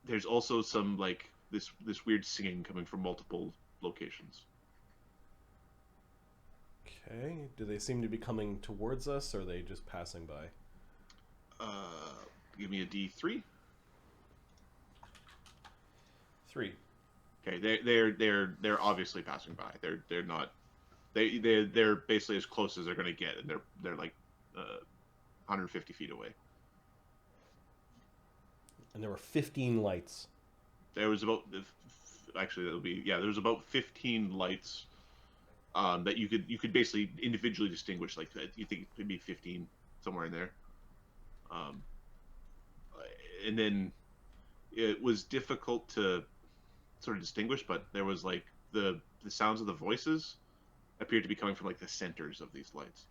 there's also some like this weird singing coming from multiple locations. Okay. Do they seem to be coming towards us, or are they just passing by? Give me a D3. 3. Okay, they're obviously passing by. They're not. They're basically as close as they're going to get, and they're like 150 feet away. And there were 15 lights. There was about there was about 15 lights that you could basically individually distinguish. Like you think it could be 15 somewhere in there. And then it was difficult to sort of distinguish, but there was like the sounds of the voices appeared to be coming from like the centers of these lights.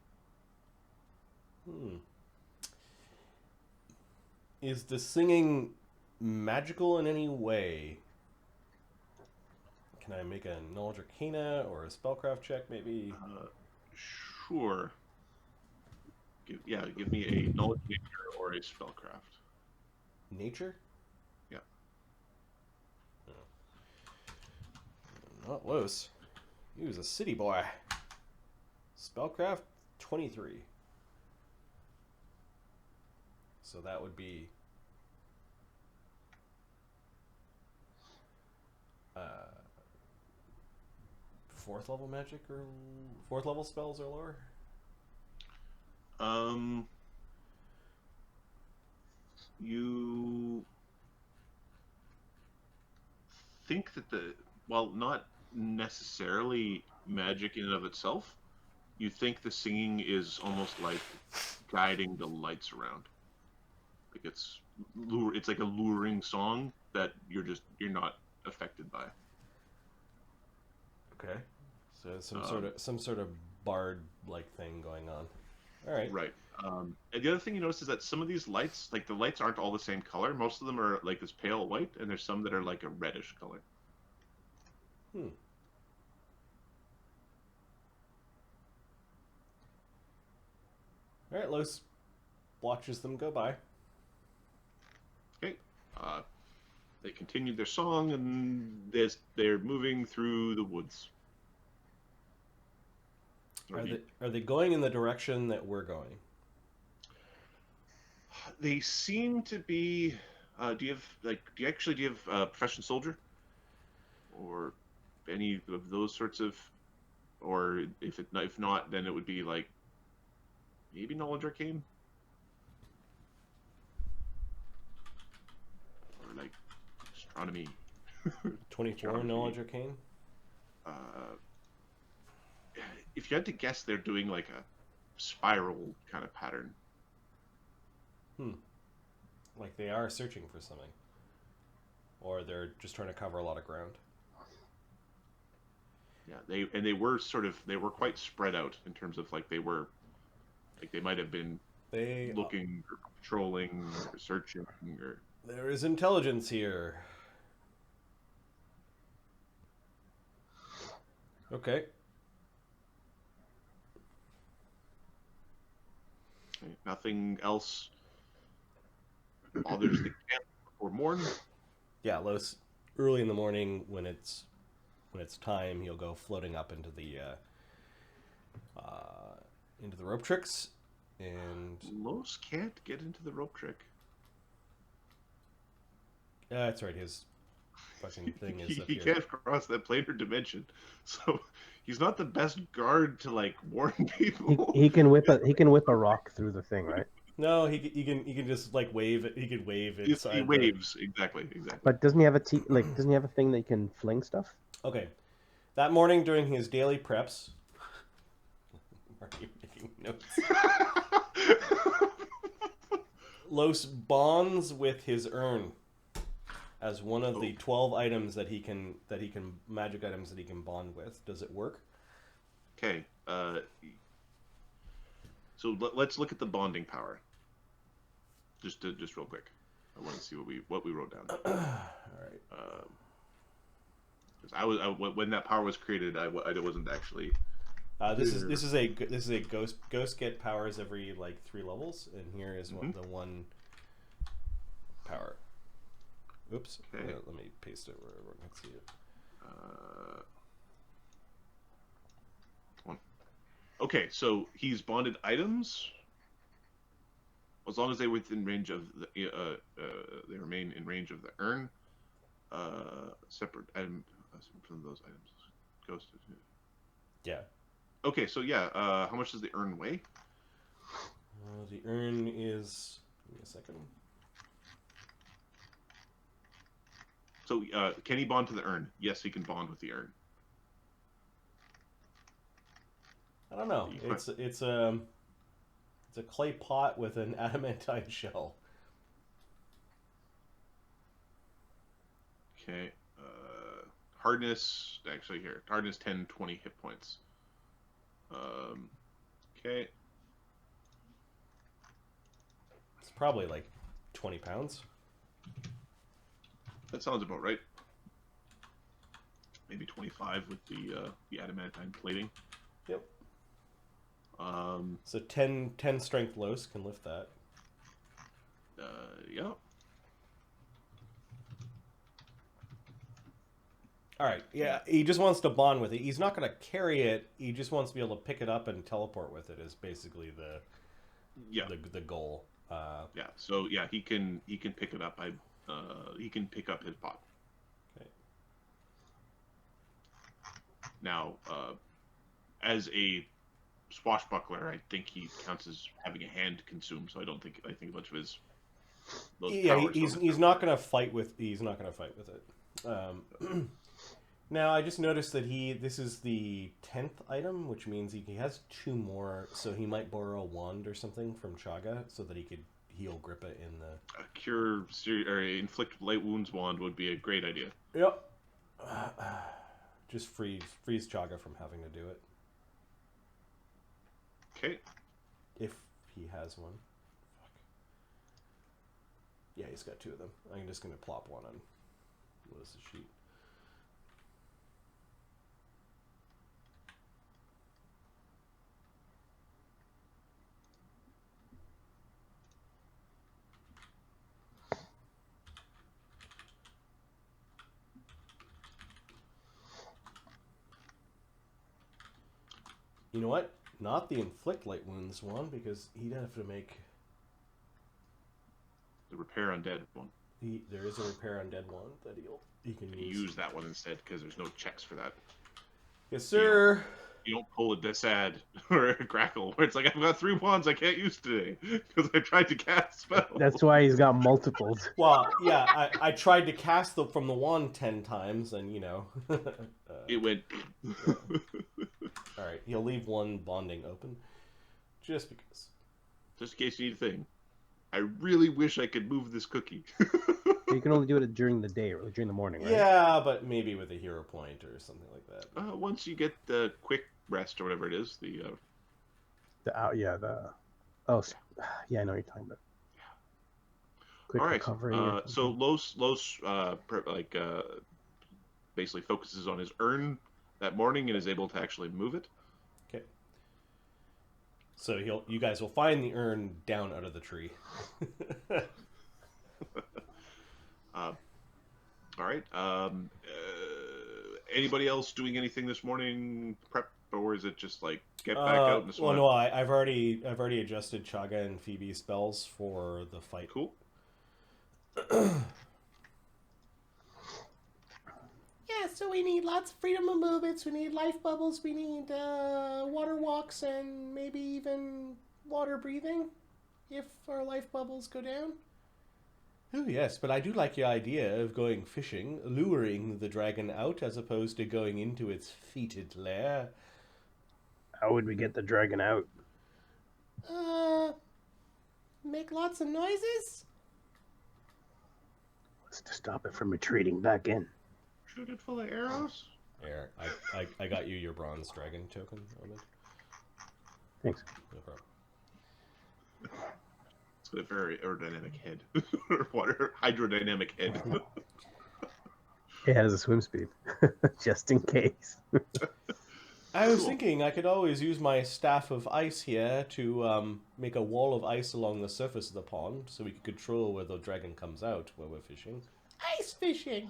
Is the singing magical in any way? Can I make a knowledge arcana or a spellcraft check, maybe? Sure. Give me a knowledge nature or a spellcraft. Nature? Yeah. Not Lloes. He was a city boy. Spellcraft, 23. So that would be... fourth level magic or fourth level spells or lower? You think that not necessarily magic in and of itself, you think the singing is almost like guiding the lights around. Like it's like a luring song that you're not affected by. Okay. So some sort of bard like thing going on. All right. Right. And the other thing you notice is that some of these lights, like the lights aren't all the same color. Most of them are like this pale white, and there's some that are like a reddish color. All right, Lloes watches them go by. Okay. They continued their song, and they're moving through the woods. Are they going in the direction that we're going? They seem to be. Do you have profession soldier, or any of those sorts of, or if not, then it would be like maybe knowledge arcane, or like astronomy. 24 knowledge arcane. If you had to guess, they're doing like a spiral kind of pattern. Like they are searching for something, or they're just trying to cover a lot of ground. Yeah, they were quite spread out in terms of like they might have been looking or patrolling or searching or. There is intelligence here. Okay. Nothing else bothers the camp before morning. Yeah, Lloes, early in the morning when it's time, he'll go floating up into the rope tricks, and Lloes can't get into the rope trick. That's right. His fucking thing is up he here. can't cross that planar dimension, so he's not the best guard to like warn people. He can whip a rock through the thing, right? No, he can just like wave it. He can wave inside. He waves exactly. But doesn't he have a thing that he can fling stuff? Okay, that morning during his daily preps, are you making notes? Lloes bonds with his urn as one of the 12 items that he can magic items that he can bond with. Does it work? Okay. So let's look at the bonding power. Just real quick. I want to see what we wrote down. All right. Because when that power was created, I wasn't actually. This is a ghost get powers every like 3 levels, and here is the one power. Oops. Okay. Let me paste it where everyone can see it. Okay, so he's bonded items as long as they within range of the they remain in range of the urn. Separate item from those items. Ghosted. Yeah. Okay, so yeah, how much does the urn weigh? The urn is. Give me a second. So can he bond to the urn? Yes, he can bond with the urn. I don't know. It's a clay pot with an adamantine shell. Okay. Hardness, actually here. Hardness 10, 20 hit points. Okay. It's probably like 20 pounds. That sounds about right. Maybe 25 with the adamantine plating. Yep. So 10 strength Lloes can lift that. Yeah. All right. Yeah, he just wants to bond with it. He's not going to carry it. He just wants to be able to pick it up and teleport with it. Is basically the goal. Yeah. So yeah, he can pick it up. He can pick up his pot. Okay. Now, as a swashbuckler, I think he counts as having a hand consumed. So I think a bunch of his. He's not going to fight with. He's not going to fight with it. Now I just noticed that this is the 10th item, which means he has 2 more. So he might borrow a wand or something from Chaga so that he could heal Grippa in the. A cure or inflict light wounds wand would be a great idea. Yep. Just freeze Chaga from having to do it. Okay. If he has one. Fuck. Yeah, he's got 2 of them. I'm just going to plop one on Lloes' sheet. You know what? Not the inflict light wounds one, because he'd have to make... The repair undead one. There is a repair undead one that he can use that one instead, because there's no checks for that. Yes, sir. You don't pull a Desad or a Grackle, where it's like, I've got 3 wands I can't use today, because I tried to cast spells. That's why he's got multiples. Well, yeah, I tried to cast from the wand 10 times, and, you know... It went... Alright, he'll leave one bonding open. Just because. Just in case you need a thing. I really wish I could move this cookie. You can only do it during the day or during the morning, right? Yeah, but maybe with a hero point or something like that. Once you get the quick rest or whatever it is, yeah, I know what you're talking about. Quick recovery. So Lloes basically focuses on his urn that morning and is able to actually move it. Okay. So you guys will find the urn down out of the tree. All right. Anybody else doing anything this morning? Prep, or is it just like get back out in the swamp? Well, no, I've already adjusted Chaga and Phoebe's spells for the fight. Cool. Yeah, so we need lots of freedom of movements. We need life bubbles. We need water walks and maybe even water breathing if our life bubbles go down. Oh, yes, but I do like your idea of going fishing, luring the dragon out as opposed to going into its fetid lair. How would we get the dragon out? make lots of noises? What's to stop it from retreating back in? Shoot it full of arrows. Here, I got you your bronze dragon token, Ahmed. Thanks. No problem. It's got a very aerodynamic head. Water hydrodynamic head. It has a swim speed, just in case. I was thinking I could always use my staff of ice here to make a wall of ice along the surface of the pond, so we can control where the dragon comes out while we're fishing. Ice fishing.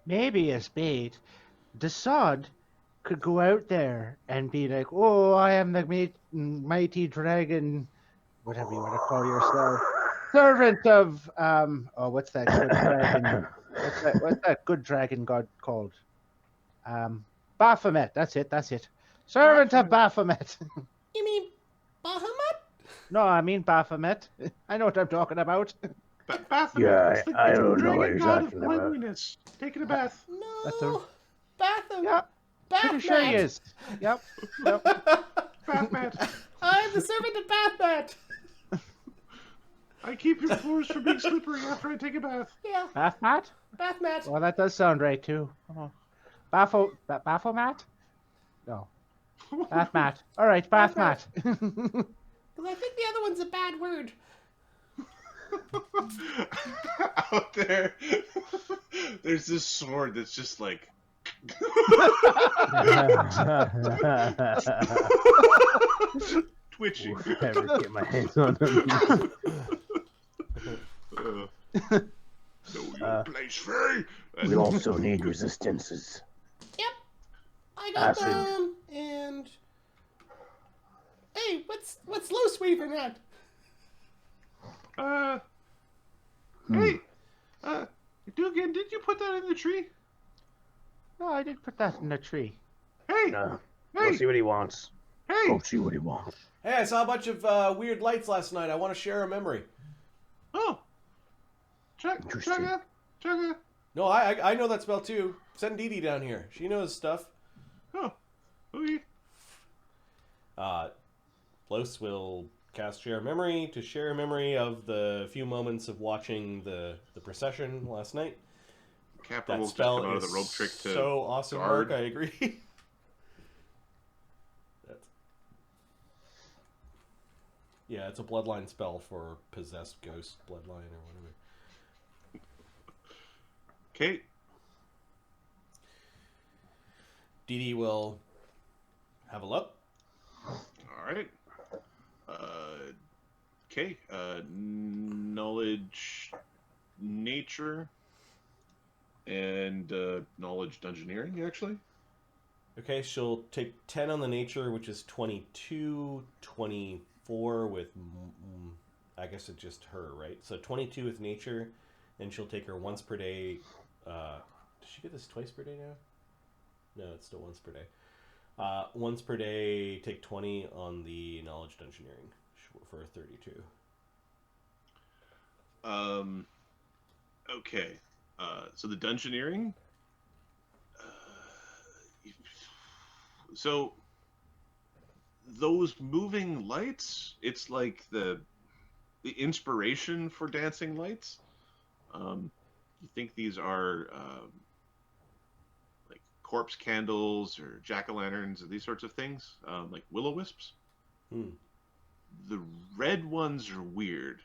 Maybe as bait, the sod could go out there and be like, "Oh, I am the mighty dragon, whatever you want to call yourself, servant of oh, what's that good dragon? What's that good dragon god called? Baphomet. That's it. Servant of Baphomet. You mean Bahamut? No, I mean Baphomet. I know what I'm talking about. Baphomet. Yeah, It's the I don't know dragon what you're god talking of about. cleanliness. Taking a bath. That's a- No. Batham. Yeah, pretty sure he is. Yep. Baphomet. I'm the servant of Bathmat. I keep your floors from being slippery after I take a bath. Yeah, Baphomet? Bathmat. Well, that does sound right too. Baphomet? No. Bathmat. All right, Bathmat. Because I think the other one's a bad word. Out there, there's this sword that's just like. Twitching. Never get my hands on them. Know your place, Faye. We also need resistances. Yep, I got Acid. them. And hey, what's Lloes waving at? Hey, Dugan, did you put that in the tree? No, I didn't put that in the tree. Hey, Go hey, see what he wants. hey. Go see what he wants. Hey, I saw a bunch of weird lights last night. I want to share a memory. Oh, Interesting. Chugga. No, I know that spell too. Send Dee Dee down here. She knows stuff. Oh, okay. Lloes will cast Share Memory to share a memory of the few moments of watching the procession last night. Capper That will just spell come out of is the rope trick to so awesome, guard. Mark. I agree. Yeah, it's a bloodline spell for possessed ghost bloodline or whatever. Okay. Dee Dee will have a look. All right. Okay. Knowledge, nature, and knowledge dungeoneering, actually. Okay, she'll take 10 on the nature, which is 22, 24 with, I guess it's just her, right? So 22 with nature, and she'll take her once per day. Does she get this twice per day now? No, it's still once per day. Once per day, take 20 on the knowledge dungeoneering for 32. Okay. So the dungeoneering. So those moving lights, it's like the inspiration for dancing lights. You think these are like corpse candles or jack-o'-lanterns or these sorts of things, like will-o'-wisps. The red ones are weird.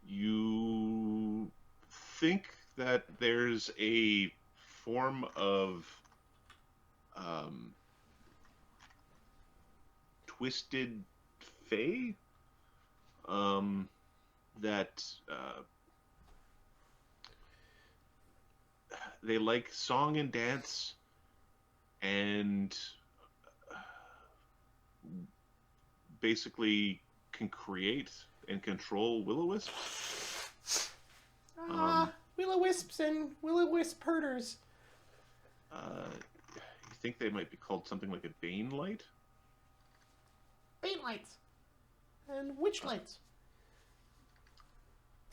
You think that there's a form of twisted fae that they like song and dance and basically can create and control will-o'-wisps. Will-o'-wisps and will-o'-wisp herders. You think they might be called something like a Bane light? Bane lights. And witch lights.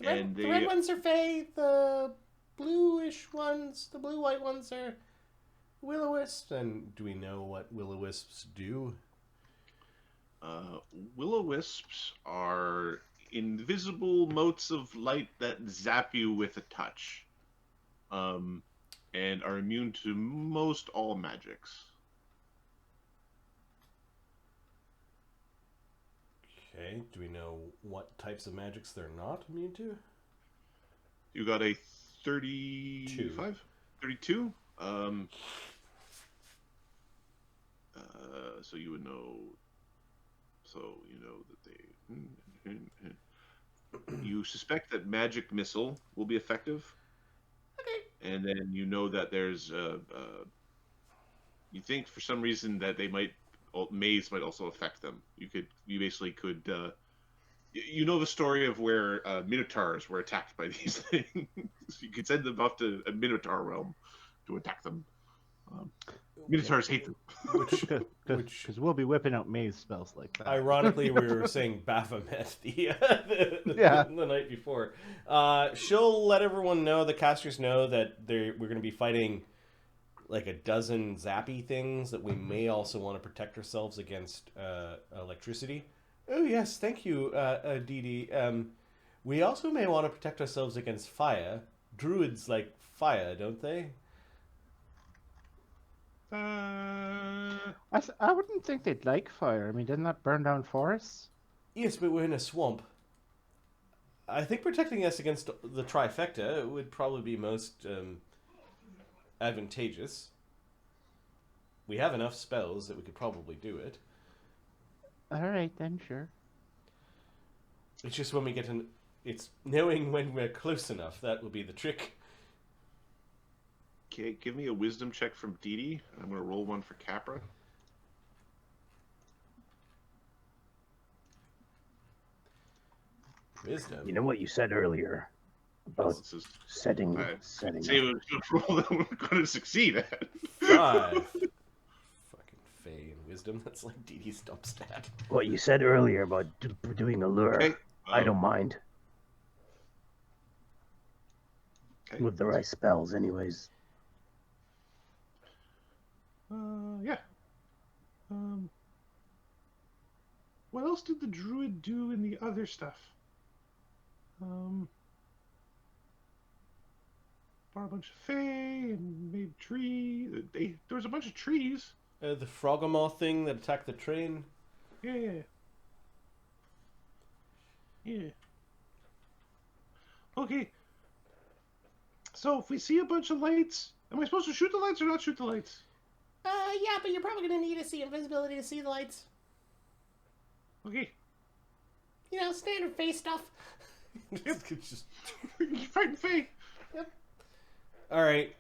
The And red ones are fae, the bluish ones, the blue-white ones are will-o'-wisps. And do we know what will-o'-wisps do? Will-o-wisps are invisible motes of light that zap you with a touch, and are immune to most all magics. Okay, do we know what types of magics they're not immune to? You got a 35? 32? So you would know. So you know that they. You suspect that magic missile will be effective. Okay. And then you know that there's you think for some reason that they might maze might also affect them. You basically could you know the story of where minotaurs were attacked by these things. You could send them off to a minotaur realm to attack them. Minotaurs hate them. Because we'll be whipping out maze spells like that. Ironically, we were saying Baphomet Yeah. the night before. She'll let everyone know, the casters know, that we're going to be fighting like a dozen zappy things, that we may also want to protect ourselves against electricity. Oh yes, thank you, Dee Dee. We also may want to protect ourselves against fire. Druids like fire, don't they? I wouldn't think they'd like fire. I mean, doesn't that burn down forests? Yes, but we're in a swamp. I think protecting us against the trifecta would probably be most advantageous. We have enough spells that we could probably do it. All right, then, sure. It's just when we get in... It's knowing when we're close enough. That will be the trick. Okay, give me a wisdom check from Dee Dee. I'm going to roll one for Capra. Wisdom. You know what you said earlier about This is, setting. I didn't say it was a roll that we're going to succeed at. 5. Fucking Fey and wisdom. That's like Dee Dee's dump stat. What you said earlier about doing a lure. Okay. I don't mind. Okay. With the right spells, anyways. Yeah. What else did the druid do in the other stuff? Brought a bunch of fae and made there was a bunch of trees. The Froggermaw thing that attacked the train. Yeah. Okay. So if we see a bunch of lights, am I supposed to shoot the lights or not shoot the lights? Yeah, but you're probably gonna need to see invisibility to see the lights. Okay. You know, standard face stuff. Just... Fighting fae. Yep. All right.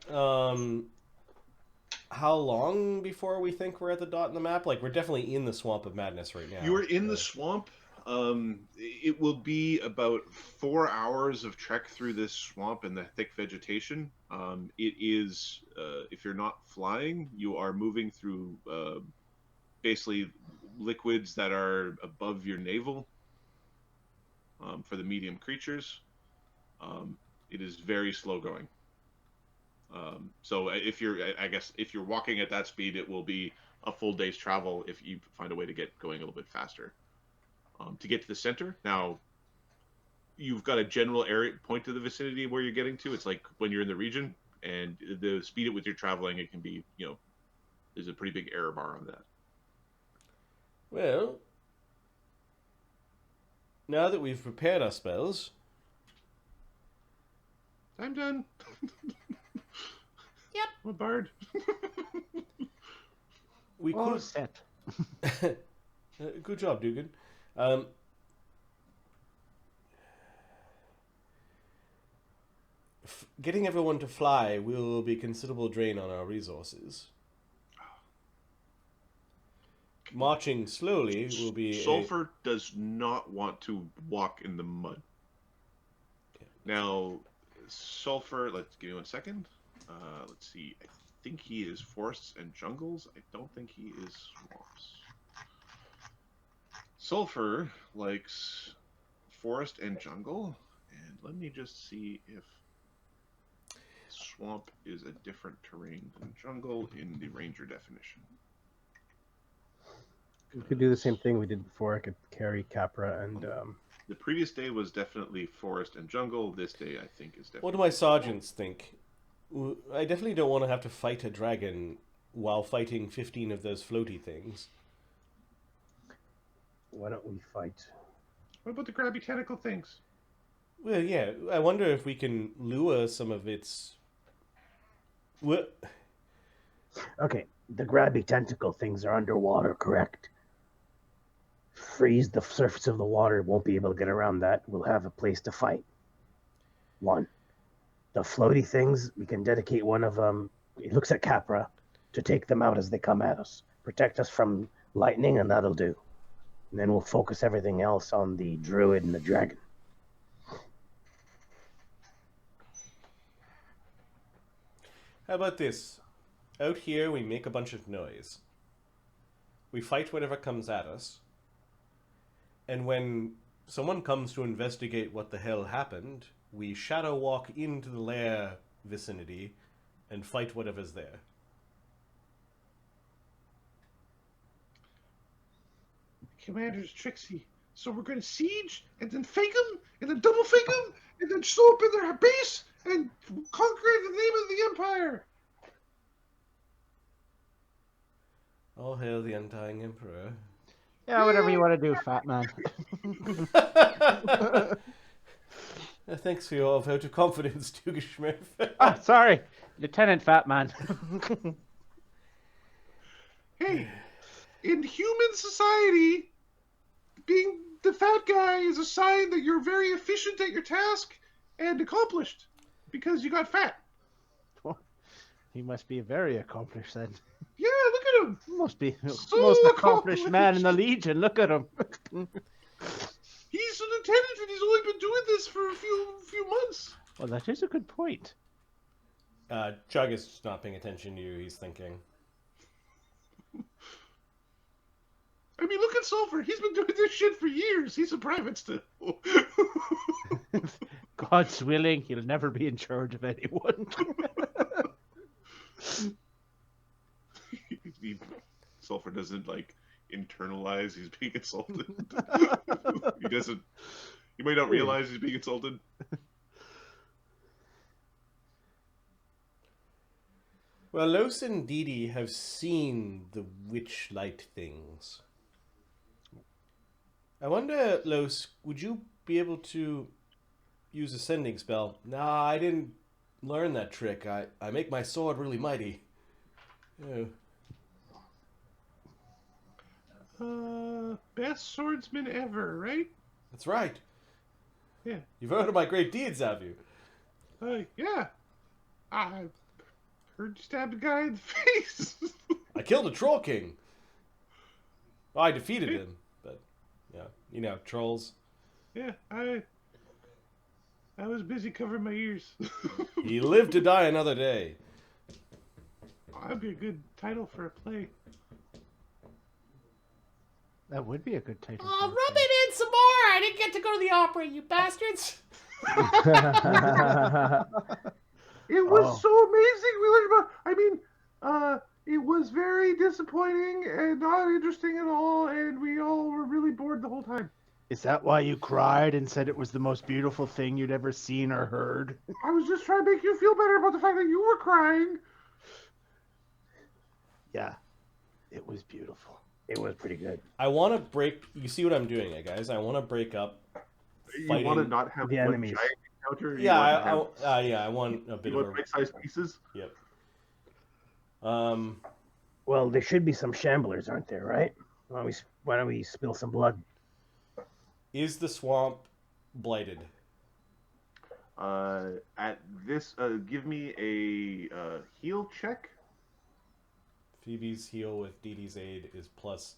How long before we think we're at the dot in the map? Like, we're definitely in the swamp of madness right now. You are in the swamp. It will be about 4 hours of trek through this swamp and the thick vegetation. It is, if you're not flying, you are moving through basically liquids that are above your navel for the medium creatures. It is very slow going. So if you're walking at that speed, it will be a full day's travel if you find a way to get going a little bit faster. To get to the center, now you've got a general area point to the vicinity where you're getting to. It's like when you're in the region, and the speed at which you're traveling, it can be, there's a pretty big error bar on that. Well, now that we've prepared our spells, I'm done. Yep. I'm a bard. we All could... set. Good job, Dugan. Getting everyone to fly will be a considerable drain on our resources. Marching slowly will be... Sulfur does not want to walk in the mud. Okay. Now, Sulfur, let's give me 1 second. Let's see. I think he is forests and jungles. I don't think he is swamps. Sulfur likes forest and jungle. And let me just see if swamp is a different terrain than jungle in the ranger definition. We could do the same thing we did before. I could carry Capra and The previous day was definitely forest and jungle. This day, I think, is definitely. What do my sergeants think? I definitely don't want to have to fight a dragon while fighting 15 of those floaty things. why don't we fight? What about the grabby tentacle things? Well, yeah, I wonder if we can lure some of its... What? Okay, the grabby tentacle things are underwater, correct? Freeze the surface of the water, won't be able to get around that. We'll have a place to fight. One. The floaty things, we can dedicate one of them. It looks at Capra to take them out as they come at us. Protect us from lightning, and that'll do. And then we'll focus everything else on the druid and the dragon. How about this? Out here, we make a bunch of noise. We fight whatever comes at us. And when someone comes to investigate what the hell happened, we shadow walk into the lair vicinity and fight whatever's there. Commander's tricksy. So we're going to siege, and then fake them, and then double fake them, and then show up in their base, and conquer in the name of the Empire. All hail the undying emperor. Yeah, whatever you want to do, fat man. Thanks for your vote of confidence, Dugeschmidt. Ah, sorry, Lieutenant Fat Man. Hey, in human society, being the fat guy is a sign that you're very efficient at your task and accomplished, because you got fat. He must be very accomplished then. Yeah, look at him. Must be So most accomplished man in the Legion. Look at him. He's a lieutenant, and he's only been doing this for a few months. Well, that is a good point. Chug is not paying attention to you. He's thinking. I mean, look at Sulfur. He's been doing this shit for years. He's a private still. God's willing, he'll never be in charge of anyone. Sulfur doesn't like internalize he's being insulted. He doesn't. You might not realize he's being insulted. Well, Lloes and Didi have seen the witch-light things. I wonder, Lloes, would you be able to use a sending spell? Nah, I didn't learn that trick. I make my sword really mighty. Oh. Best swordsman ever, right? That's right. Yeah. You've heard of my great deeds, have you? Yeah. I heard you stabbed a guy in the face. I killed a troll king. Well, I defeated him, but yeah, you know, trolls. Yeah, I was busy covering my ears. He lived to die another day. That'd be a good title for a play. That would be a good title. Oh, rub it in some more! I didn't get to go to the opera, you bastards! It was so amazing. We learned about. I mean, it was very disappointing and not interesting at all, and we all were really bored the whole time. Is that why you cried and said it was the most beautiful thing you'd ever seen or heard? I was just trying to make you feel better about the fact that you were crying. Yeah, it was beautiful. It was pretty good. I want to break. You see what I'm doing, guys? I want to break up. You want to not have the one enemies. giant encounter? Yeah, I want a bit You of want a. bite-sized pieces? Yep. Well, there should be some shamblers, aren't there? Right? Why don't we spill some blood? Is the swamp blighted? At this, give me a heal check. Phoebe's heal with Didi's aid is plus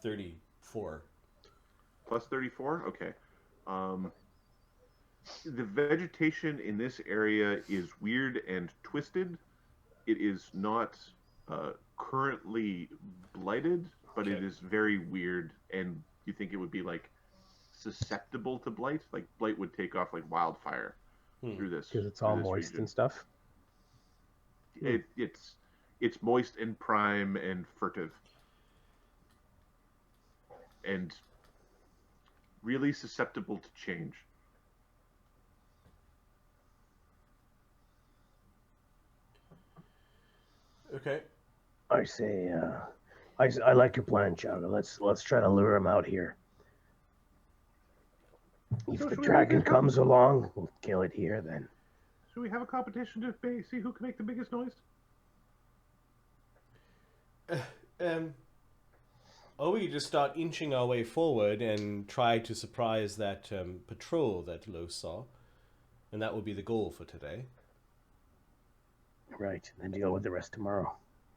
34. Plus 34? Okay. The vegetation in this area is weird and twisted. It is not currently blighted, but it is very weird, and you think it would be like susceptible to blight? Like blight would take off like wildfire through this. Because it's all moist region. and stuff. It's moist and prime and furtive. and really susceptible to change. Okay. I say, I like your plan, Chaga. Let's try to lure him out here. If So the should we dragon make a comes along, we'll kill it here then. Should we have a competition to see who can make the biggest noise? Or we just start inching our way forward and try to surprise that patrol that Lloes saw. And that will be the goal for today. Right, and then deal with the rest tomorrow.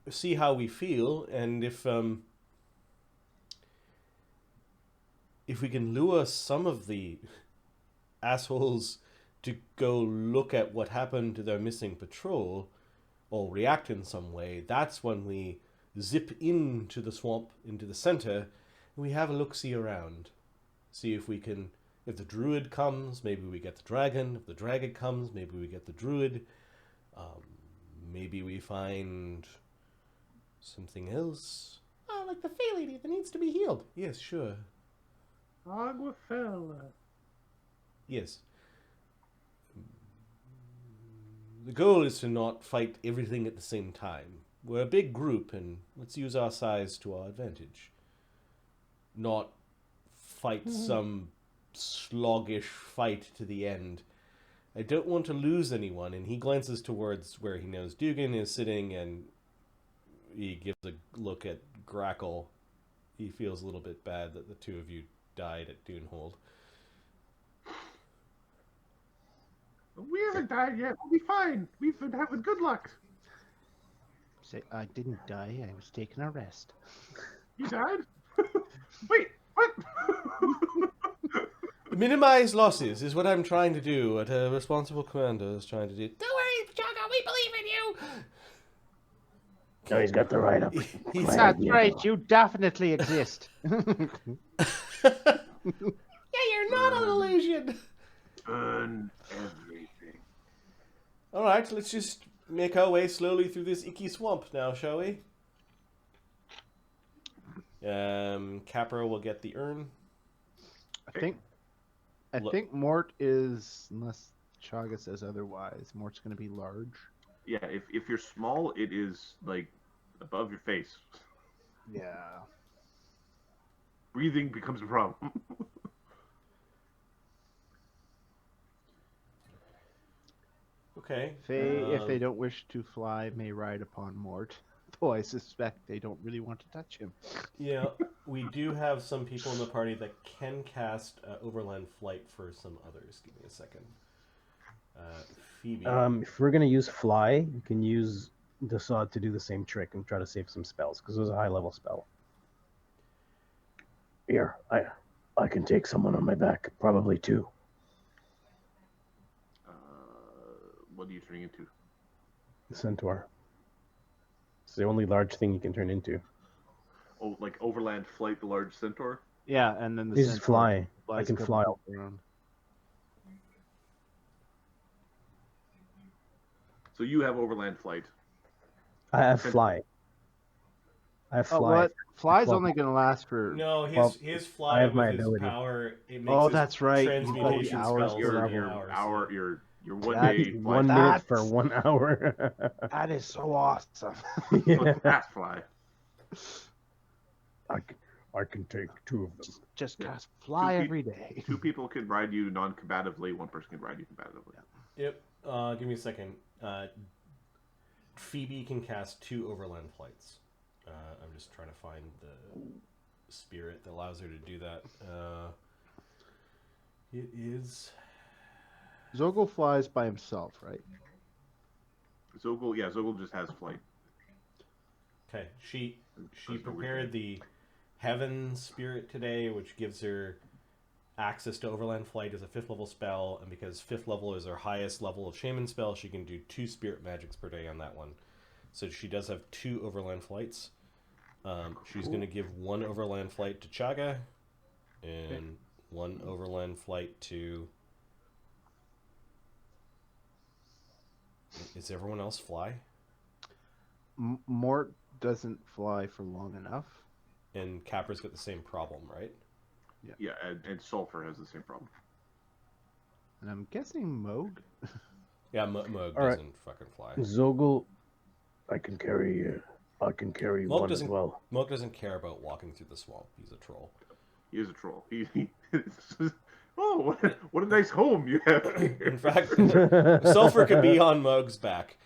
See how we feel, and if we can lure some of the assholes to go look at what happened to their missing patrol, or react in some way, that's when we zip into the swamp, into the center, and we have a look-see around. See if we can, if the druid comes, maybe we get the dragon. If the dragon comes, maybe we get the druid. Maybe we find something else. Oh, like the Fey lady that needs to be healed. Yes, sure. Aguafella. Yes. The goal is to not fight everything at the same time. We're a big group, and let's use our size to our advantage. Not fight some sloggish fight to the end. I don't want to lose anyone, and he glances towards where he knows Dugan is sitting, and he gives a look at Grackle. He feels a little bit bad that the two of you died at Dunehold. We haven't died yet. We'll be fine. We've been having good luck. Say, I didn't die. I was taking a rest. You died? Wait, what? Minimize losses is what I'm trying to do, what a responsible commander is trying to do. Don't worry, Chaga, we believe in you. No, he's got the right up. He's Right. That's right. You definitely exist. Yeah, you're not an illusion. Burn everything. All right, let's just make our way slowly through this icky swamp now, shall we? Capra will get the urn. I think Mort is, unless Chaga says otherwise, Mort's going to be large. Yeah, if you're small, it is like above your face. Yeah. Breathing becomes a problem. Okay. If they don't wish to fly, may ride upon Mort. Though I suspect they don't really want to touch him. Yeah, we do have some people in the party that can cast Overland Flight for some others. Give me a second. Phoebe. If we're gonna use fly, you can use the sod to do the same trick and try to save some spells because it was a high level spell. Here, I can take someone on my back, probably two. What are you turning into? The centaur. It's the only large thing you can turn into. Oh, like Overland Flight, the large centaur? Yeah, and then the This is centaur fly. flies I can a couple fly. feet around. So you have Overland Flight. I have fly. I have Oh, fly. what? Fly's Well, only going to last for... No, Well, his I fly have with my his ability. power. It makes Oh, his that's right. Transmutation You've got the spells hours for Your hours. your 1 That- day flight. 1 minute That's- for 1 hour. That is so awesome. Yeah. Fast fly. I can take two of them. Just cast fly Two every day. 2 people can ride you non-combatively. 1 person can ride you combatively. Yep. Give me a second. Phoebe can cast 2 Overland Flights. I'm just trying to find the spirit that allows her to do that. It is... Zogel flies by himself, right? Zogel just has flight. Okay, she There's no prepared the Heaven Spirit today, which gives her access to Overland Flight as a 5th level spell, and because 5th level is her highest level of Shaman spell, she can do 2 Spirit Magics per day on that one. So she does have 2 Overland Flights. She's going to give 1 Overland Flight to Chaga, and 1 Overland Flight to... Is everyone else fly? Mort doesn't fly for long enough. and Capra's got the same problem, right? Yeah, and Sulfur has the same problem. And I'm guessing Moog. Yeah, Moog All right. doesn't fucking fly. Zogel, I can carry Moog one as doesn't. well. Moog doesn't care about walking through the swamp. He's a troll. He is a troll. Oh, what a nice home you have here. In fact, Sulfur could be on Moog's back.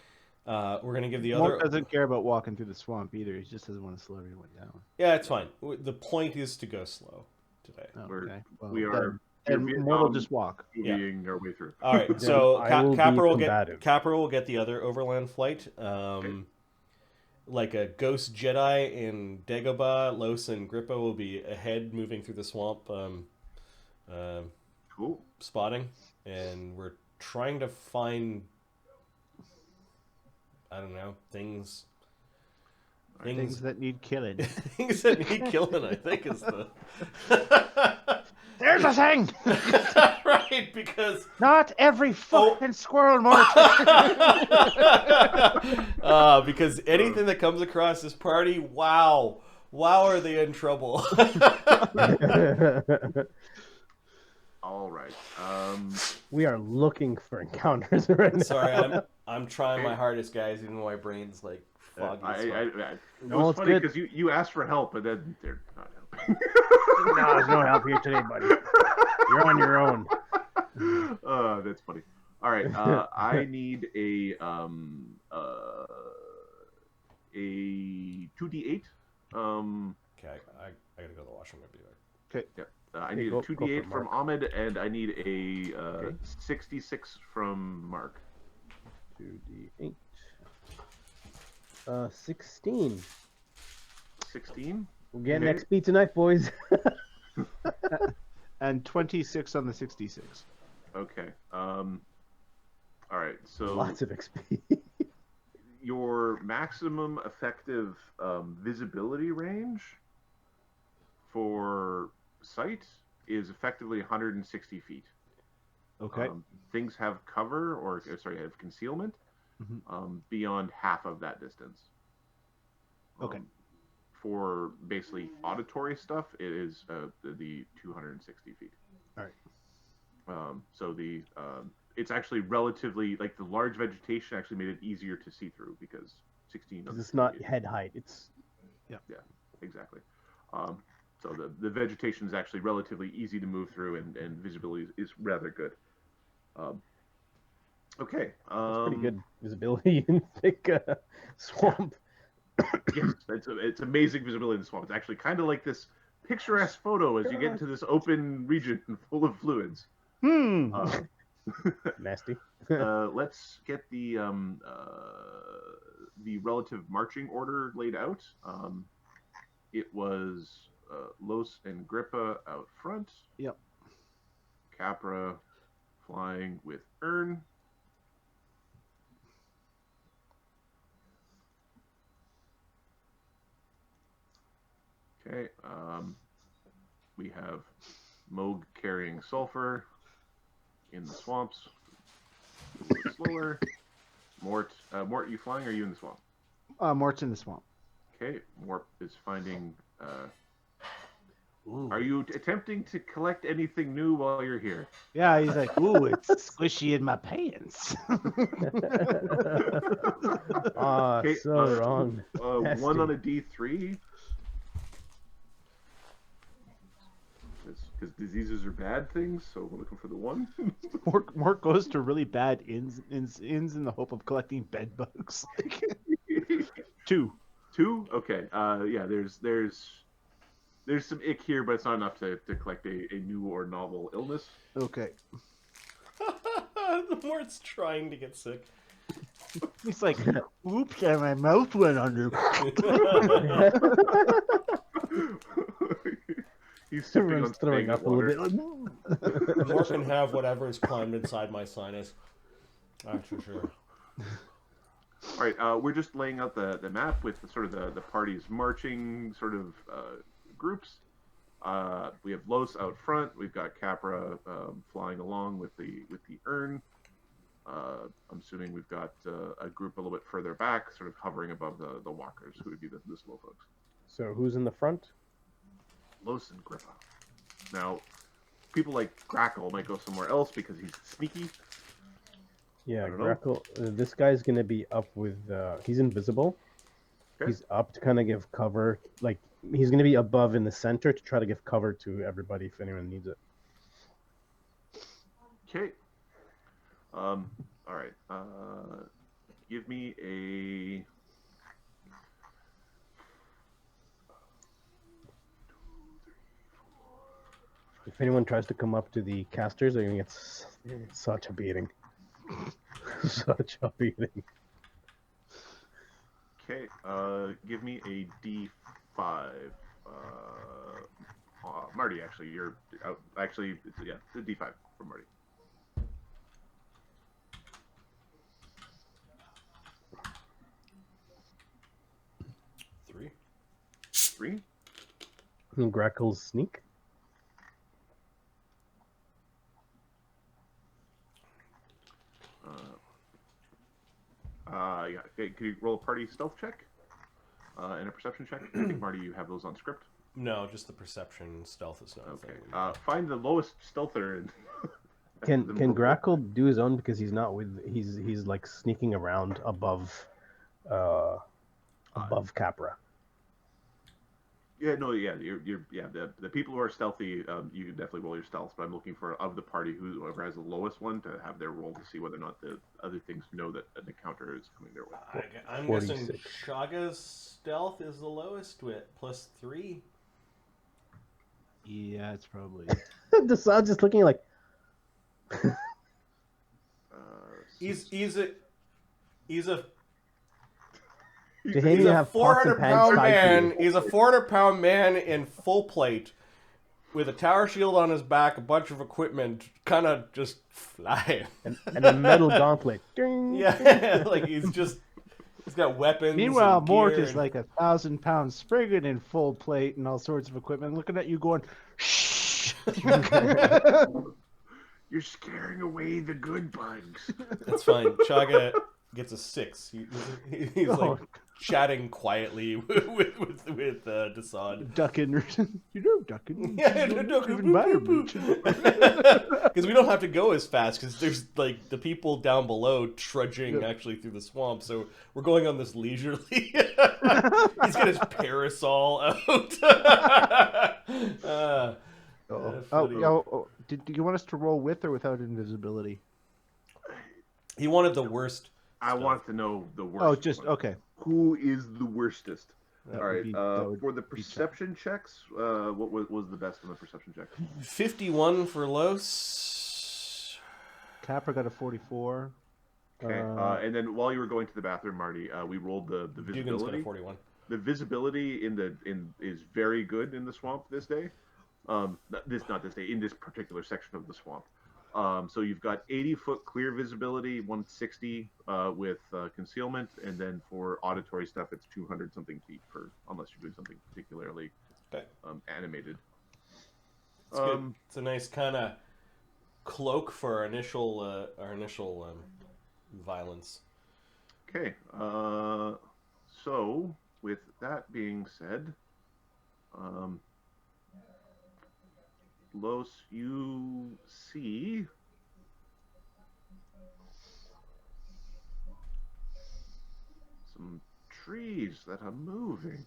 We're gonna give the other. Moog doesn't care about walking through the swamp either. He just doesn't want to slow everyone down. Yeah, it's fine. The point is to go slow today. Oh, We're- okay. Well, we are. And Moog will just walk. Moving our way through. All right, so I will be combative. Capra will get the other overland flight. Like a ghost Jedi in Dagobah, Lloes and Grippa will be ahead, moving through the swamp, Cool. spotting, and we're trying to find, I don't know, things Things that need killing. things that need killing. I think is the There's a thing! right, because Not every fucking squirrel, Mort! because anything that comes across this party, wow, are they in trouble? All right. We are looking for encounters right now. Sorry, I'm trying my hardest, guys. Even though my brain's like foggy. as fuck. It No, was it's funny good. because you asked for help, but then they're not helping. No, there's no help here today, buddy. You're on your own. That's funny. All right. I need a 2d8. Okay, I gotta go to the washroom. I'll be back. Yeah. I Okay, need go a for 2d8 from Mark. Ahmed, and I need a 66 from Mark. 2d8. 16. 16. We're getting Okay. XP tonight, boys. And 26 on the 66. Okay. All right. So Lots of XP. your maximum effective visibility range for sight is effectively 160 feet. Okay. Things have cover, or sorry, have concealment beyond half of that distance. Okay. For basically auditory stuff, it is the 260 feet. All right. So the it's actually relatively, like, the large vegetation actually made it easier to see through because 16. 'Cause it's not head height. It's Yeah, exactly. So the vegetation is actually relatively easy to move through, and visibility is rather good. Okay. pretty good visibility in thick swamp. Yes, it's amazing visibility in the swamp. It's actually kind of like this picturesque photo as you get into this open region full of fluids. Nasty. Let's get the relative marching order laid out. It was Lloes and Grippa out front. Yep. Capra flying with Ern. Okay. We have Moog carrying Sulfur in the swamps. A little slower. Mort, you flying or are you in the swamp? Mort's in the swamp. Okay. Mort is finding. Are you attempting to collect anything new while you're here? Yeah, he's like, ooh, it's squishy in my pants. Ah, Okay, so wrong. One on a D3. Because diseases are bad things, so we're looking for the one. Mort goes to really bad inns in the hope of collecting bed bugs. Two. Two? Okay. Yeah. There's some ick here, but it's not enough to collect a new or novel illness. Okay. The more it's trying to get sick. He's like, oops, and my mouth went under. He's sipping on Everyone's throwing stagnant up a little water. bit. More can have whatever is climbed inside my sinus. That's for sure. All right, we're just laying out the map with the party's marching sort of groups. We have Lloes out front. We've got Capra flying along with the urn. I'm assuming we've got a group a little bit further back, sort of hovering above the walkers, who would be the slow folks. So who's in the front? Lloes and Grippa. Now, people like Grackle might go somewhere else because he's sneaky. Yeah, I don't know. Grackle. This guy's gonna be up with. He's invisible. Okay. He's up to kind of give cover. Like he's gonna be above in the center to try to give cover to everybody if anyone needs it. Okay. All right. Give me a. If anyone tries to come up to the casters, they're gonna get such a beating. Such a beating. Okay. Give me a D5. Marty, actually, you're out. Actually, it's a D5 for Marty. Three. 3. And Grackle's sneak. Yeah. Okay, can you roll a party stealth check and a perception check? I think, Marty, you have those on script. No, just the perception stealth is not a Okay. thing. Find the lowest stealther and. Can Grackle do his own because he's not with? He's like sneaking around above Capra. Yeah, no, yeah, the people who are stealthy, you can definitely roll your stealth. But I'm looking for of the party whoever has the lowest one to have their roll to see whether or not the other things know that an encounter is coming their way. I'm 46. guessing Shaga's stealth is the lowest with +3. Yeah, it's probably. The sound just looking like. He's a He's a He's a 400-pound man. He's a 400-pound man in full plate, with a tower shield on his back, a bunch of equipment, kind of just flying. And a metal gauntlet. Ding. Yeah, like he's got weapons. Meanwhile, and Mort gear is and- like 1,000-pound Spriggan in full plate and all sorts of equipment, looking at you going, shh. You're scaring away the good bugs. That's fine. Chaga gets a 6. He's like chatting quietly with Desaad. Ducking. You know, ducking. Yeah, because we don't have to go as fast because there's like the people down below trudging actually through the swamp, so we're going on this leisurely. He's got his parasol out. Funny. Do you want us to roll with or without invisibility? He wanted the worst. I want to know the worst. Oh, just one. okay. Who is the worstest? That All would right. be- that would For the be tough. perception checks, what was the best on the perception check? 51 for Lloes. Capra got a 44. Okay. And then while you were going to the bathroom, Marty, we rolled the Dugan's got a visibility. 41. The visibility is very good in the swamp this day. Not this day, in this particular section of the swamp. So you've got 80-foot clear visibility, 160 with concealment, and then for auditory stuff, it's 200-something feet unless you're doing something particularly animated. It's good. It's a nice kind of cloak for our initial violence. Okay. So with that being said, Lloes, you see some trees that are moving.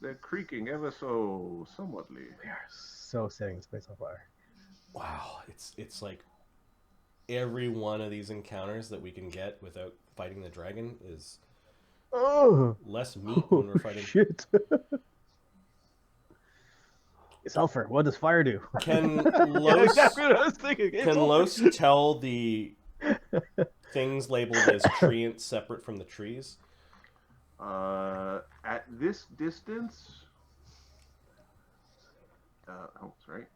They're creaking ever so somewhatly. We are so setting this place on fire. Wow, it's like every one of these encounters that we can get without fighting the dragon is Oh, less meat when we're fighting. shit. Sulfur, what does fire do? Can Yeah, Lloes exactly what I was thinking. can Lloes tell the things labeled as treants separate from the trees? At this distance, sorry.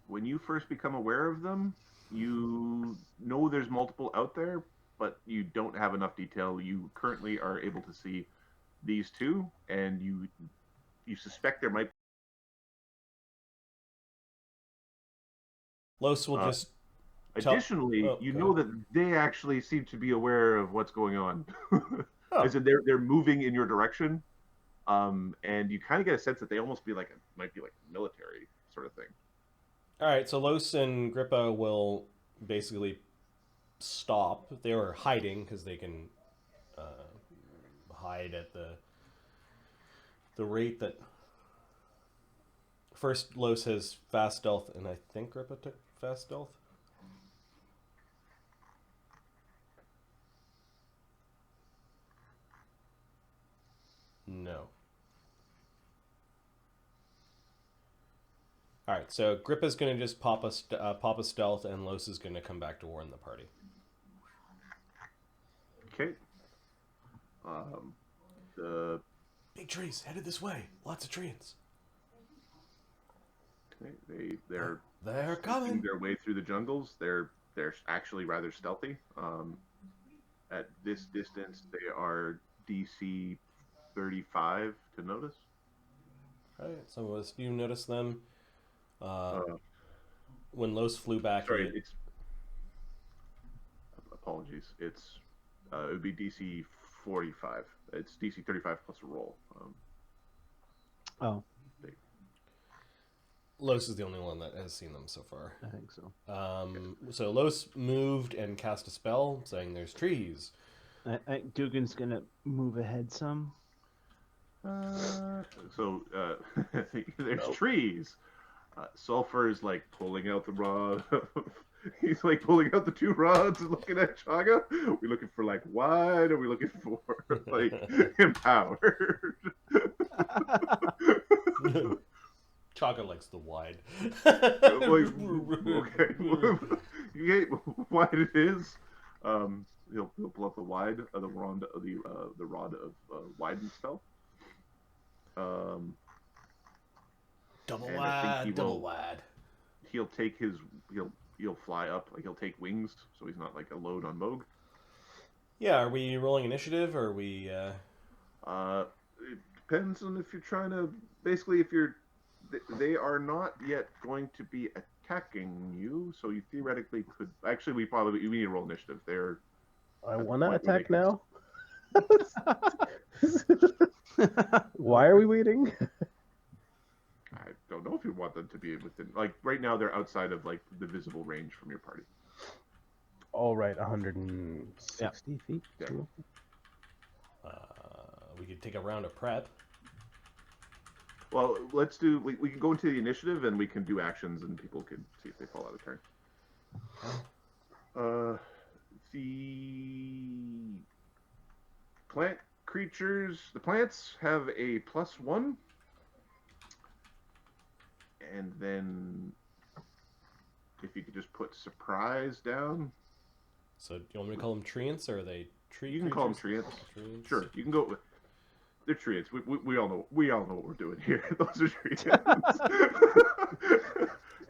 When you first become aware of them, you know there's multiple out there, but you don't have enough detail. You currently are able to see these two, and you suspect there might. Lloes will just Additionally, you know that they actually seem to be aware of what's going on. Oh. As in they're moving in your direction, and you kind of get a sense that they almost might be like military sort of thing. All right, so Lloes and Grippa will basically stop. They were hiding because they can hide at the rate that. First, Lloes has fast stealth, and I think Grippa took fast stealth. No. All right, so Grippa's going to just pop a stealth, and Lloes is going to come back to warn the party. Okay. The Big trees headed this way. Lots of treants. okay, they're coming. making their way through the jungles. They're actually rather stealthy. At this distance, they are DC 35 to notice. All right, some of us you notice them. When Lloes flew back, Sorry, it's apologies. It would be DC 45. It's DC 35 plus a roll. Oh, Lloes is the only one that has seen them so far. I think so. So Lloes moved and cast a spell saying there's trees. I think Dugan's gonna move ahead some. So there's trees. Sulfur is like pulling out the rod. He's like pulling out the two rods and looking at Chaga. Are we looking for like wide? Or are we looking for like empowered? Chaga likes the wide. Like, okay, you get wide it is. He'll pull up the wide of the rod of widen spell. Double And I think he wide, double will- wide. He'll take he'll fly up, like he'll take wings, so he's not like a load on Moog. Yeah, are we rolling initiative or are we It depends on if you're trying to. Basically, they are not yet going to be attacking you, so you theoretically could. Actually, we need to roll initiative. They're. I at the want to point where they attack can- now. Why are we waiting? I don't know if you want them to be within. Like right now, they're outside of like the visible range from your party. All right, 160 feet. Yeah. Cool. we could take a round of prep? Well, let's do. We can go into the initiative and we can do actions, and people can see if they fall out of turn. The plant creatures. The plants have a +1, and then if you could just put surprise down. So do you want me to call them treants, or are they tree? You can call them creatures? treants. Sure, you can go with. They're treants. We all know what we're doing here. Those are treants.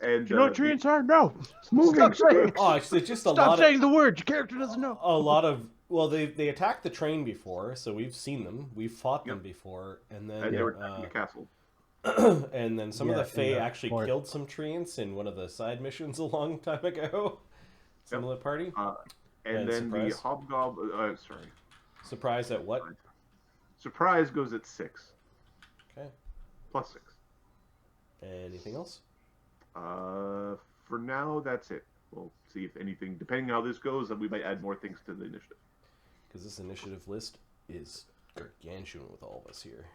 And Do you know what treants are? No. Stop saying. Oh, it's just a Stop lot saying the word. Your character doesn't know. a lot of. Well, they attacked the train before, so we've seen them. We've fought them Yep. before, and then and they were attacking the castle. and then some of Yeah, the Fae in the actually fort. killed some treants in one of the side missions a long time ago. Some of the party. And And then surprise? the hobgoblin. Sorry, Surprised at what? surprise goes at 6 Okay. +6. Anything else? For now, that's it. We'll see if anything, depending how this goes, then we might add more things to the initiative. Because this initiative list is gargantuan with all of us here.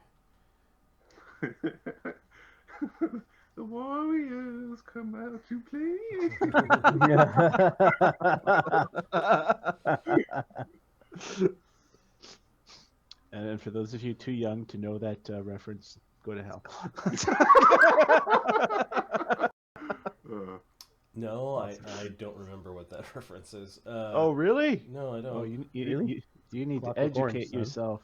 The warriors come out to play. And then for those of you too young to know that reference, go to hell. No, I don't remember what that reference is. Oh, really? No, I don't. Oh, you Really? need to Clockwork Orange, educate son. yourself.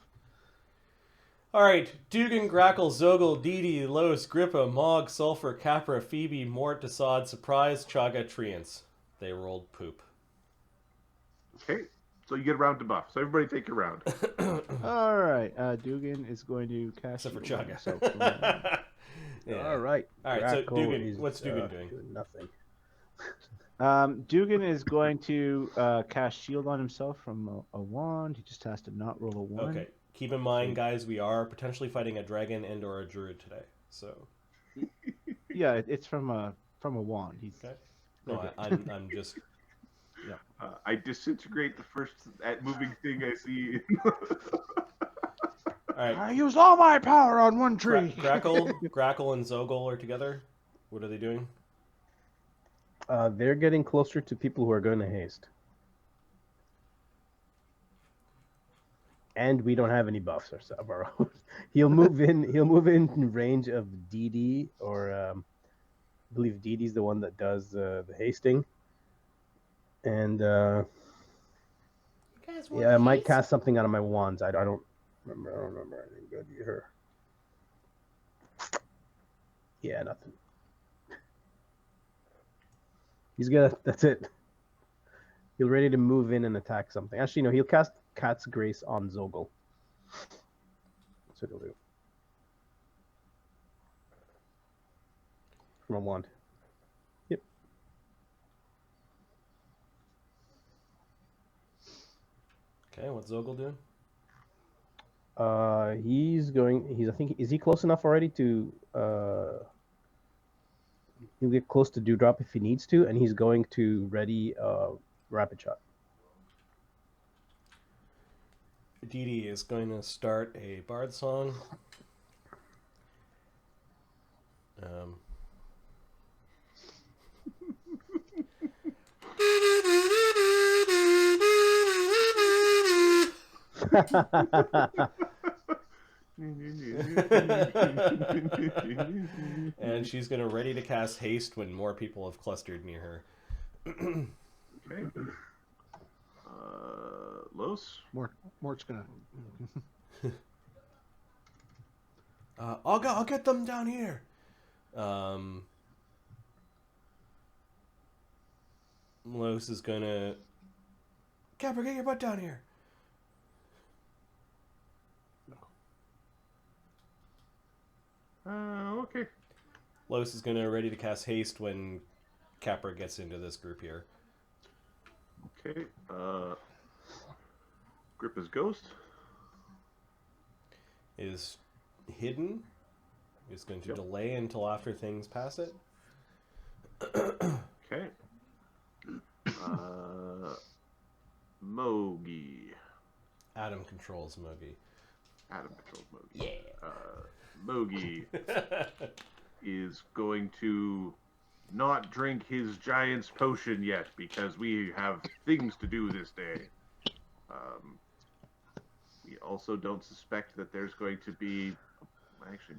All right. Dugan, Grackle, Zogel, Didi, Lloes, Grippa, Mog, Sulfur, Capra, Phoebe, Mort, Desaad, Surprise, Chaga, Treants. They rolled poop. Okay, so you get a round to buff. So everybody take your round. All right. Dugan is going to cast. Except for shield on Chaga. himself. Yeah. All right. All right, so Grackle Dugan, is, what's Dugan doing? Nothing. Dugan is going to cast shield on himself from a wand. He just has to not roll a 1. Okay. Keep in mind, guys, we are potentially fighting a dragon and or a druid today. So. Yeah, it's from a wand. He's Okay. No, I'm just. yeah. I disintegrate the first moving thing I see. All right. I used all my power on one tree. Grackle and Zogel are together. What are they doing? They're getting closer to people who are going to haste. And we don't have any buffs of our own. He'll move in range of DD, or I believe DD's the one that does the hasting. And You guys want I might haste? cast something out of my wands. I don't remember anything good here. Yeah, nothing. He's gonna. That's it. He'll ready to move in and attack something. Actually, no. He'll cast Cat's Grace on Zogel. That's what he'll do. From a wand. Yep. Okay, what's Zogel doing? I think, is he close enough already to he'll get close to Dewdrop if he needs to, and he's going to ready rapid shot. Dee is going to start a bard song. And she's going to ready to cast haste when more people have clustered near her. Okay. Lloes? Mort's gonna. I'll get them down here. Lloes is gonna. Capra, get your butt down here. Okay. Lloes is gonna ready to cast haste when Capra gets into this group here. Okay. Grip his ghost. Is hidden. Is going to delay until after things pass it. Okay. Mogi. Adam controls Mogi. Adam controls Mogi. Yeah. Mogi is going to not drink his giant's potion yet because we have things to do this day. We also don't suspect that there's going to be... Actually,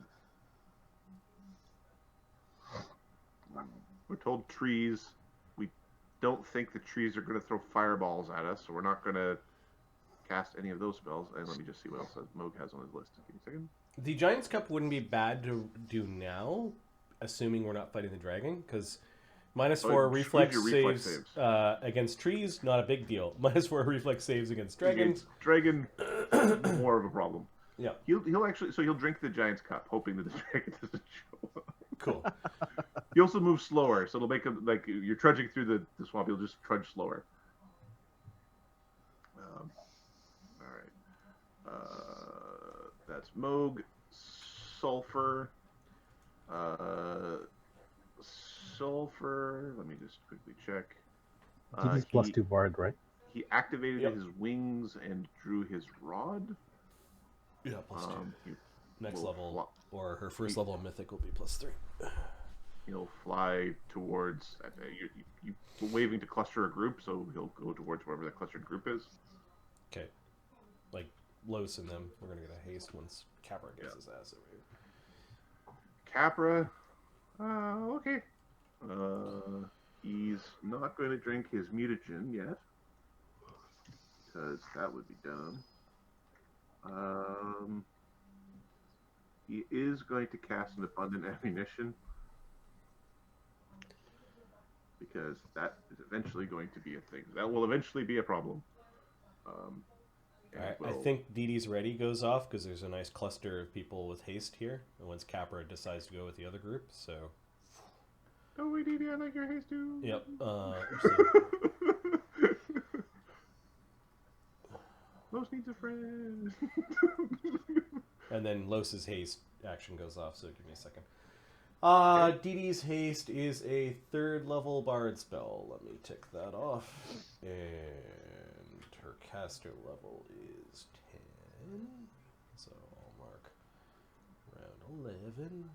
we're told trees. We don't think the trees are going to throw fireballs at us, so we're not going to cast any of those spells. And let me just see what else Moog has on his list. Give me a second. The Giant's Cup wouldn't be bad to do now, assuming we're not fighting the dragon, because -4 reflex saves against trees, not a big deal. -4 reflex saves against dragons. Dragon, more of a problem. Yeah. He'll actually, so he'll drink the Giant's Cup, hoping that the dragon doesn't show up. Cool. He also moves slower, so it'll make him, like, you're trudging through the swamp, he'll just trudge slower. Alright. That's Moog. Sulfur. Sulfur. Let me just quickly check. He's +2 bard, right? He activated his wings and drew his rod. Yeah, +2. Next will level, or her first level of mythic will be +3. He'll fly towards. You waving to cluster a group, so he'll go towards wherever the clustered group is. Okay. Like, Lloes and them. We're going to get a haste once Capra gets his ass over here. Capra. Okay. He's not going to drink his mutagen yet. Because that would be dumb. He is going to cast an abundant ammunition. Because that is eventually going to be a thing. That will eventually be a problem. Alright, I think Didi's ready goes off because there's a nice cluster of people with haste here. And once Capra decides to go with the other group, so... Oh, wait, Didi, I like your haste too. Yep. Los needs a friend. And then Lloes's haste action goes off, so give me a second. Dee Dee's haste is a 3rd level bard spell. Let me tick that off. And her caster level is 10. So I'll mark round 11.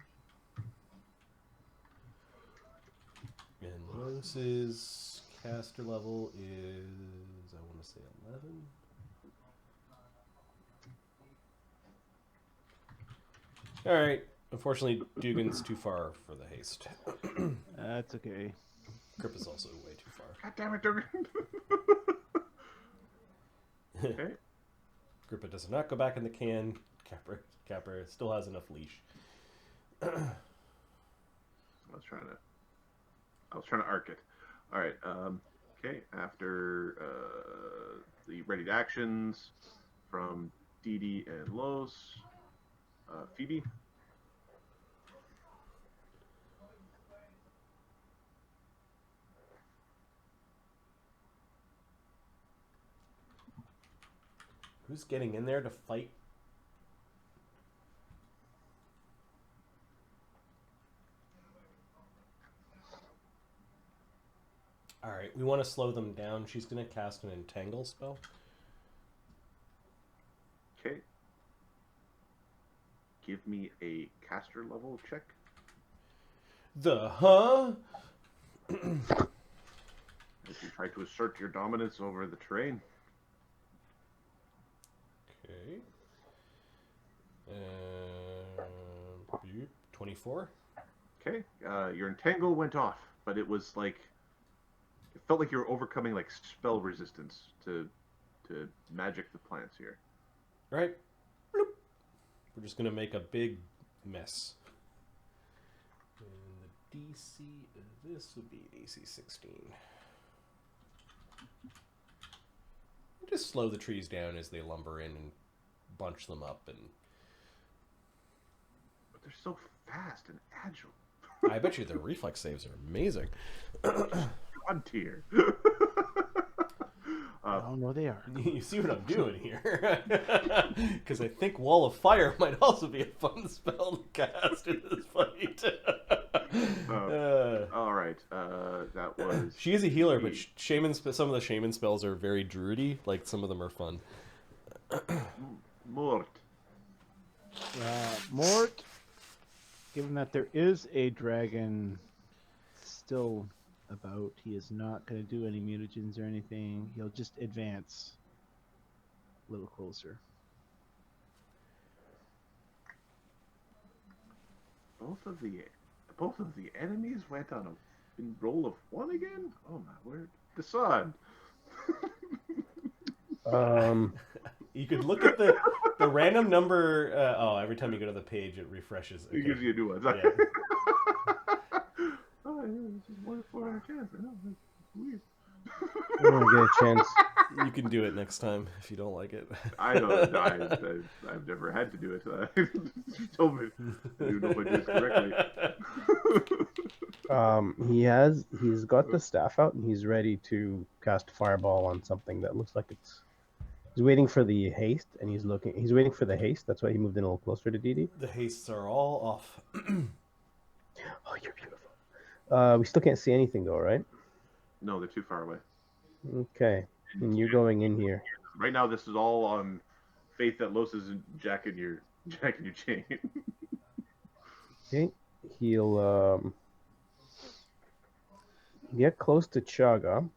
And Lloes's caster level is, I want to say 11. Alright. Unfortunately, Dugan's too far for the haste. That's okay. Grip is also way too far. God damn it, Dugan. Okay. Grippa does not go back in the can. Capper still has enough leash. I was trying to arc it. All right. Okay. After the readied actions from Didi and Lloes, Phoebe. Who's getting in there to fight? Alright, we want to slow them down. She's going to cast an entangle spell. Okay. Give me a caster level check. The huh? As you try to assert your dominance over the terrain. Okay. 24. Okay. Your entangle went off, but it was like it felt like you were overcoming like spell resistance to magic the plants here. Right? Bloop. We're just going to make a big mess. And the DC of this would be DC 16. Just slow the trees down as they lumber in and bunch them up. And But they're so fast and agile. I bet you their reflex saves are amazing. Frontier. Oh, no, they are. You see what I'm doing here? Because I think Wall of Fire might also be a fun spell to cast in this fight. All right. That was. She is a healer, but some of the shaman spells are very druidy. Like, some of them are fun. Mort. Mort, given that there is a dragon still about, he is not going to do any mutagens or anything. He'll just advance a little closer. Both of the enemies went on a roll of 1 again. Oh my word! Desaad. You could look at the random number. Every time you go to the page, it refreshes. It gives you a new one. Yeah. Oh, it's just 1 in 4 hour chance. I know. It's weird. I don't get a chance. You can do it next time if you don't like it. I don't. I've never had to do it. You told me. I don't know if I did it correctly. He's got the staff out and he's ready to cast fireball on something that looks like it's. He's waiting for the haste and he's waiting for the haste. That's why he moved in a little closer to Didi. The hastes are all off. Oh, you're beautiful. We still can't see anything though, right? No, they're too far away. Okay. And you're going in here. Right now, this is all on faith that Los isn't jacking your chain. Okay. He'll get close to Chaga.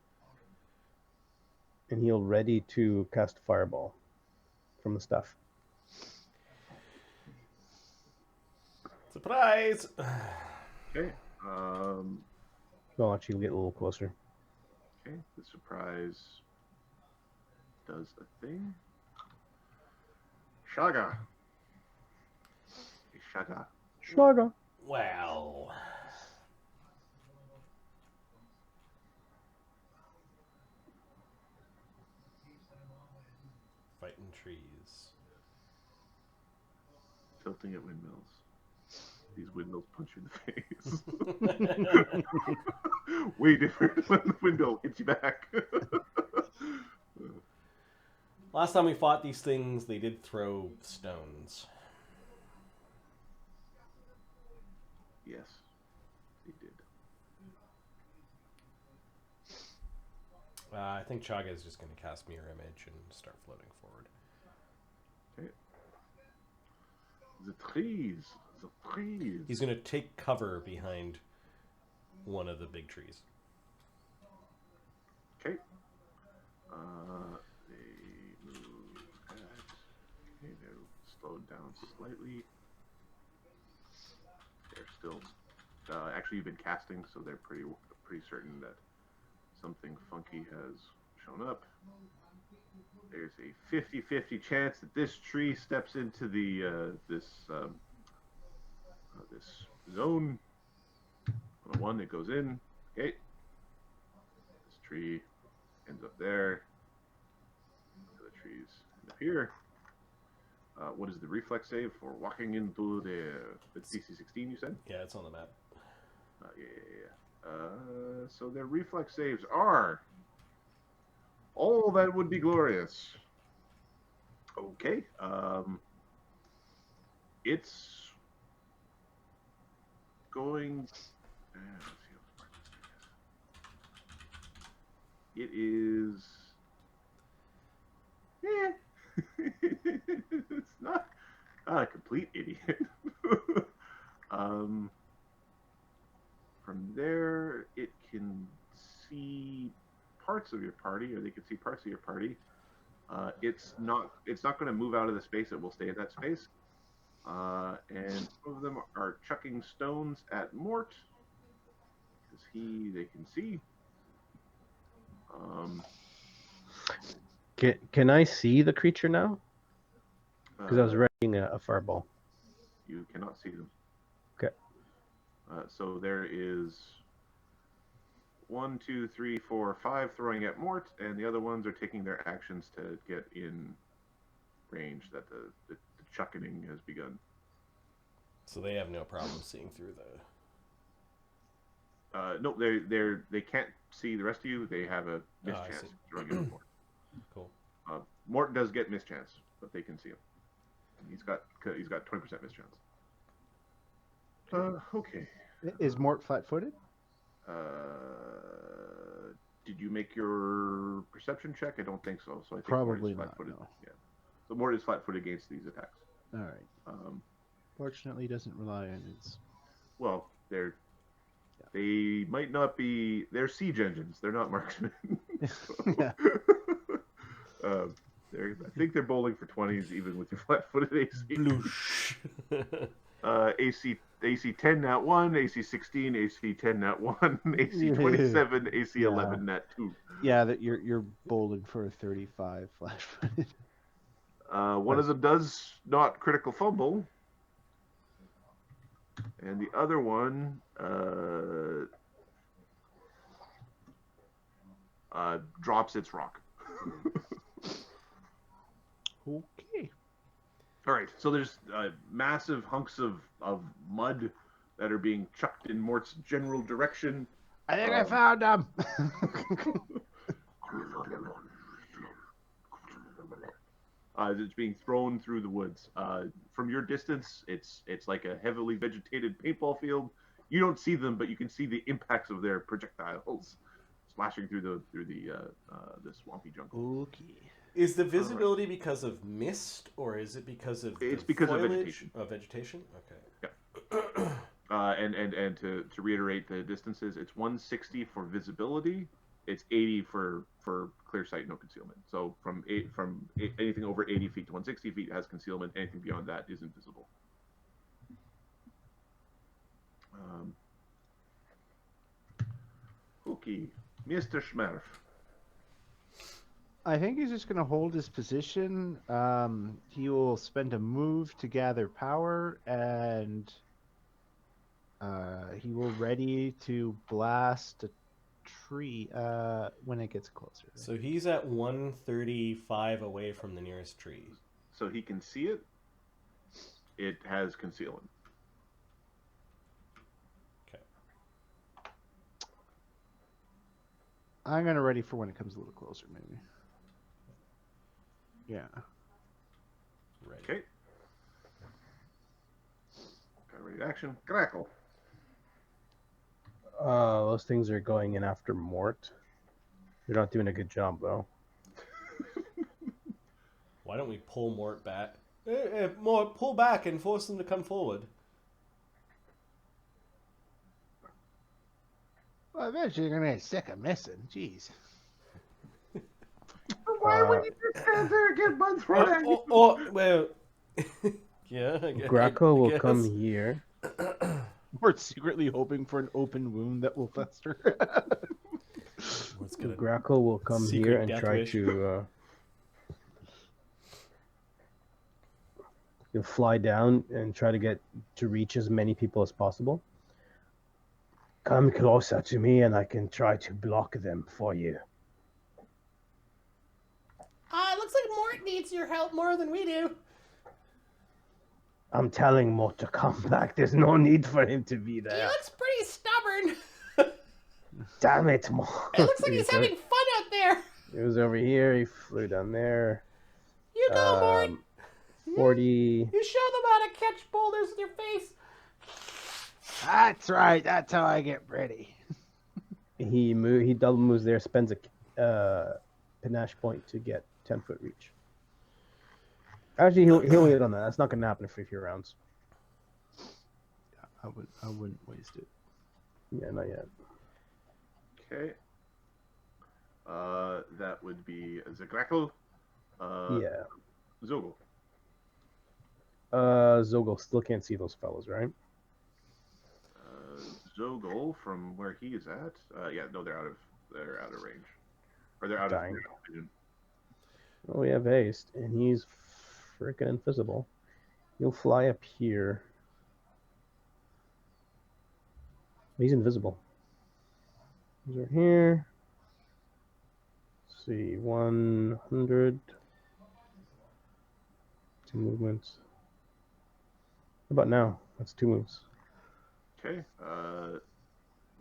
And he'll ready to cast fireball from the stuff. Surprise! Okay. Well, actually, he'll get a little closer. Okay. The surprise does a thing. Shaga. Hey, Shaga. Chaga. Wow. Fighting trees. Tilting at windmills. These windmills punch you in the face. Way different when the windmill hits you back. Last time we fought these things, they did throw stones. Yes, they did. I think Chaga is just going to cast Mirror Image and start floating forward. Okay. The trees. The trees. He's going to take cover behind one of the big trees. Okay. They move at. Okay, they're slowed down slightly. They're still. Actually, you've been casting, so they're pretty certain that something funky has shown up. There's a 50-50 chance that this tree steps into the this zone. On the one that goes in. Okay. This tree ends up there. The other trees end up here. What is the reflex save for walking into the DC 16? You said? Yeah, it's on the map. Yeah. So their reflex saves are. Oh, that would be glorious. Okay. It's going. Let's see how smart this thing is. It is. It's not a complete idiot. From there, it can see parts of your party, or they can see parts of your party. It's not going to move out of the space. It will stay in that space. And some of them are chucking stones at Mort because they can see. Can I see the creature now? Because I was readying a fireball. You cannot see them. Okay. So there is 1, 2, 3, 4, 5 throwing at Mort, and the other ones are taking their actions to get in range that the chuckening has begun. So they have no problem seeing through the... No, they can't see the rest of you. They have a mischance throwing at Mort. Cool. Mort does get mischance, but they can see him. He's got 20% mischance. Okay. Is Mort flat-footed? Did you make your perception check? I don't think so. So I think Probably Mort is not. flat-footed. No. Yeah. So Mort is flat-footed against these attacks. All right. Fortunately, doesn't rely on its. Well, they might not be. They're siege engines. They're not marksmen. Yeah. I think they're bowling for 20s even with your flat-footed AC. Bloosh. AC 10 nat 1, AC 16, AC 10 nat 1, AC 27, AC 11 nat 2. Yeah, that you're bowling for a 35 flat-footed. One of them does not critical fumble, and the other one drops its rock. Okay. All right, so there's massive hunks of mud that are being chucked in Mort's general direction. I think I found him. It's being thrown through the woods. From your distance, it's like a heavily vegetated paintball field. You don't see them, but you can see the impacts of their projectiles splashing through the swampy jungle. Okay. Is the visibility because of mist, or is it because of It's because of foliage? vegetation. Oh, vegetation? Okay. Yeah. And to reiterate the distances, it's 160 for visibility. It's 80 for clear sight, no concealment. So from anything over 80 feet to 160 feet has concealment. Anything beyond that is invisible. Okay, Mr. Schmerf. I think he's just going to hold his position. He will spend a move to gather power, and he will ready to blast a tree when it gets closer. So he's at 135 away from the nearest tree. So he can see it. It has concealment. I'm gonna ready for when it comes a little closer, maybe. Yeah. Right. Okay. Got ready to action. Crackle. Those things are going in after Mort. You're not doing a good job, though. Why don't we pull Mort back? Mort, pull back and force them to come forward. Well, eventually you're gonna get sick of missing. Jeez. Why would you just stand there and get buns thrown at you? Well, yeah. Graco will guess. come here. We're secretly hoping for an open wound that will fester. Mort's gonna Graco will come secret here and death try wish. to. He'll fly down and try to get to reach as many people as possible. Come closer to me, and I can try to block them for you. It looks like Mort needs your help more than we do. I'm telling Mort to come back. There's no need for him to be He there. looks pretty stubborn. Damn it, Mort. It looks like he's having fun out there. He was over here. He flew down there. You go, Mort. 40. You show them how to catch boulders with your face. That's right. That's how I get pretty. He double moves there. Spends a panache point to get 10-foot reach. Actually, he'll hit on that. That's not going to happen for a few rounds. I wouldn't waste it. Yeah, not yet. Okay. That would be Zagrackle. Yeah. Zogel. Zogel still can't see those fellows, right? Zogel, from where he is at. Yeah, no, they're out of range, or they're out Dying. of vision. Well, we have haste, and he's freaking invisible. He'll fly up here. He's invisible. He's right here. Let's see, 100. 2 movements. How about now? That's 2 moves. Okay.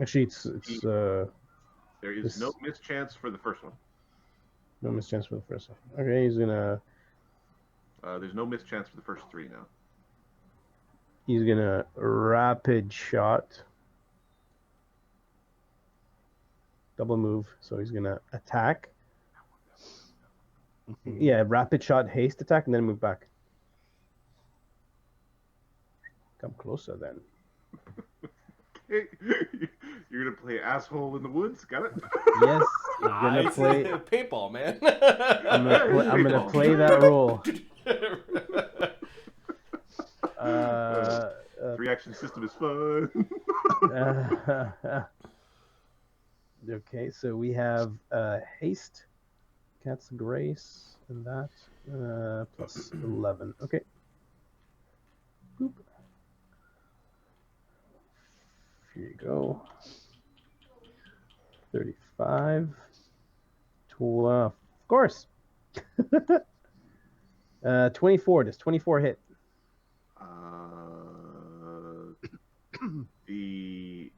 Actually, it's There is this- no mischance for the first one. no mischance for the first one. Okay, he's gonna There's no mischance for the first 3 now. rapid shot. Double move, so he's gonna attack. Yeah, rapid shot, haste attack, and then move back. Come closer then. Hey, you're gonna play asshole in the woods? Got it? Yes, he's gonna Nice. play. Paintball, man. I'm gonna play that role. 3-action system is fun. Okay, so we have haste, cat's grace, and that plus 11. Okay. Boop. Here you go. 35. 12. Of course. 24. Does 24 hit? The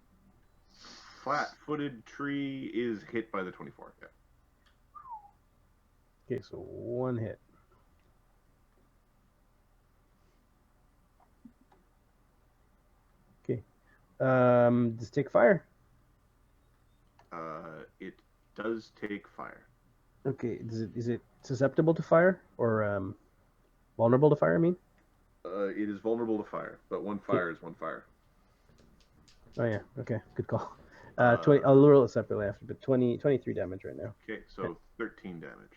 flat-footed tree is hit by the 24. Yeah. Okay, so 1 hit. Okay. Does it take fire? It does take fire. Okay. Is it susceptible to fire or vulnerable to fire? I mean. It is vulnerable to fire, but 1 fire is 1 fire. Oh yeah. Okay. Good call. 20. I'll roll it separately after, but 23 damage right now. Okay, so 13 damage.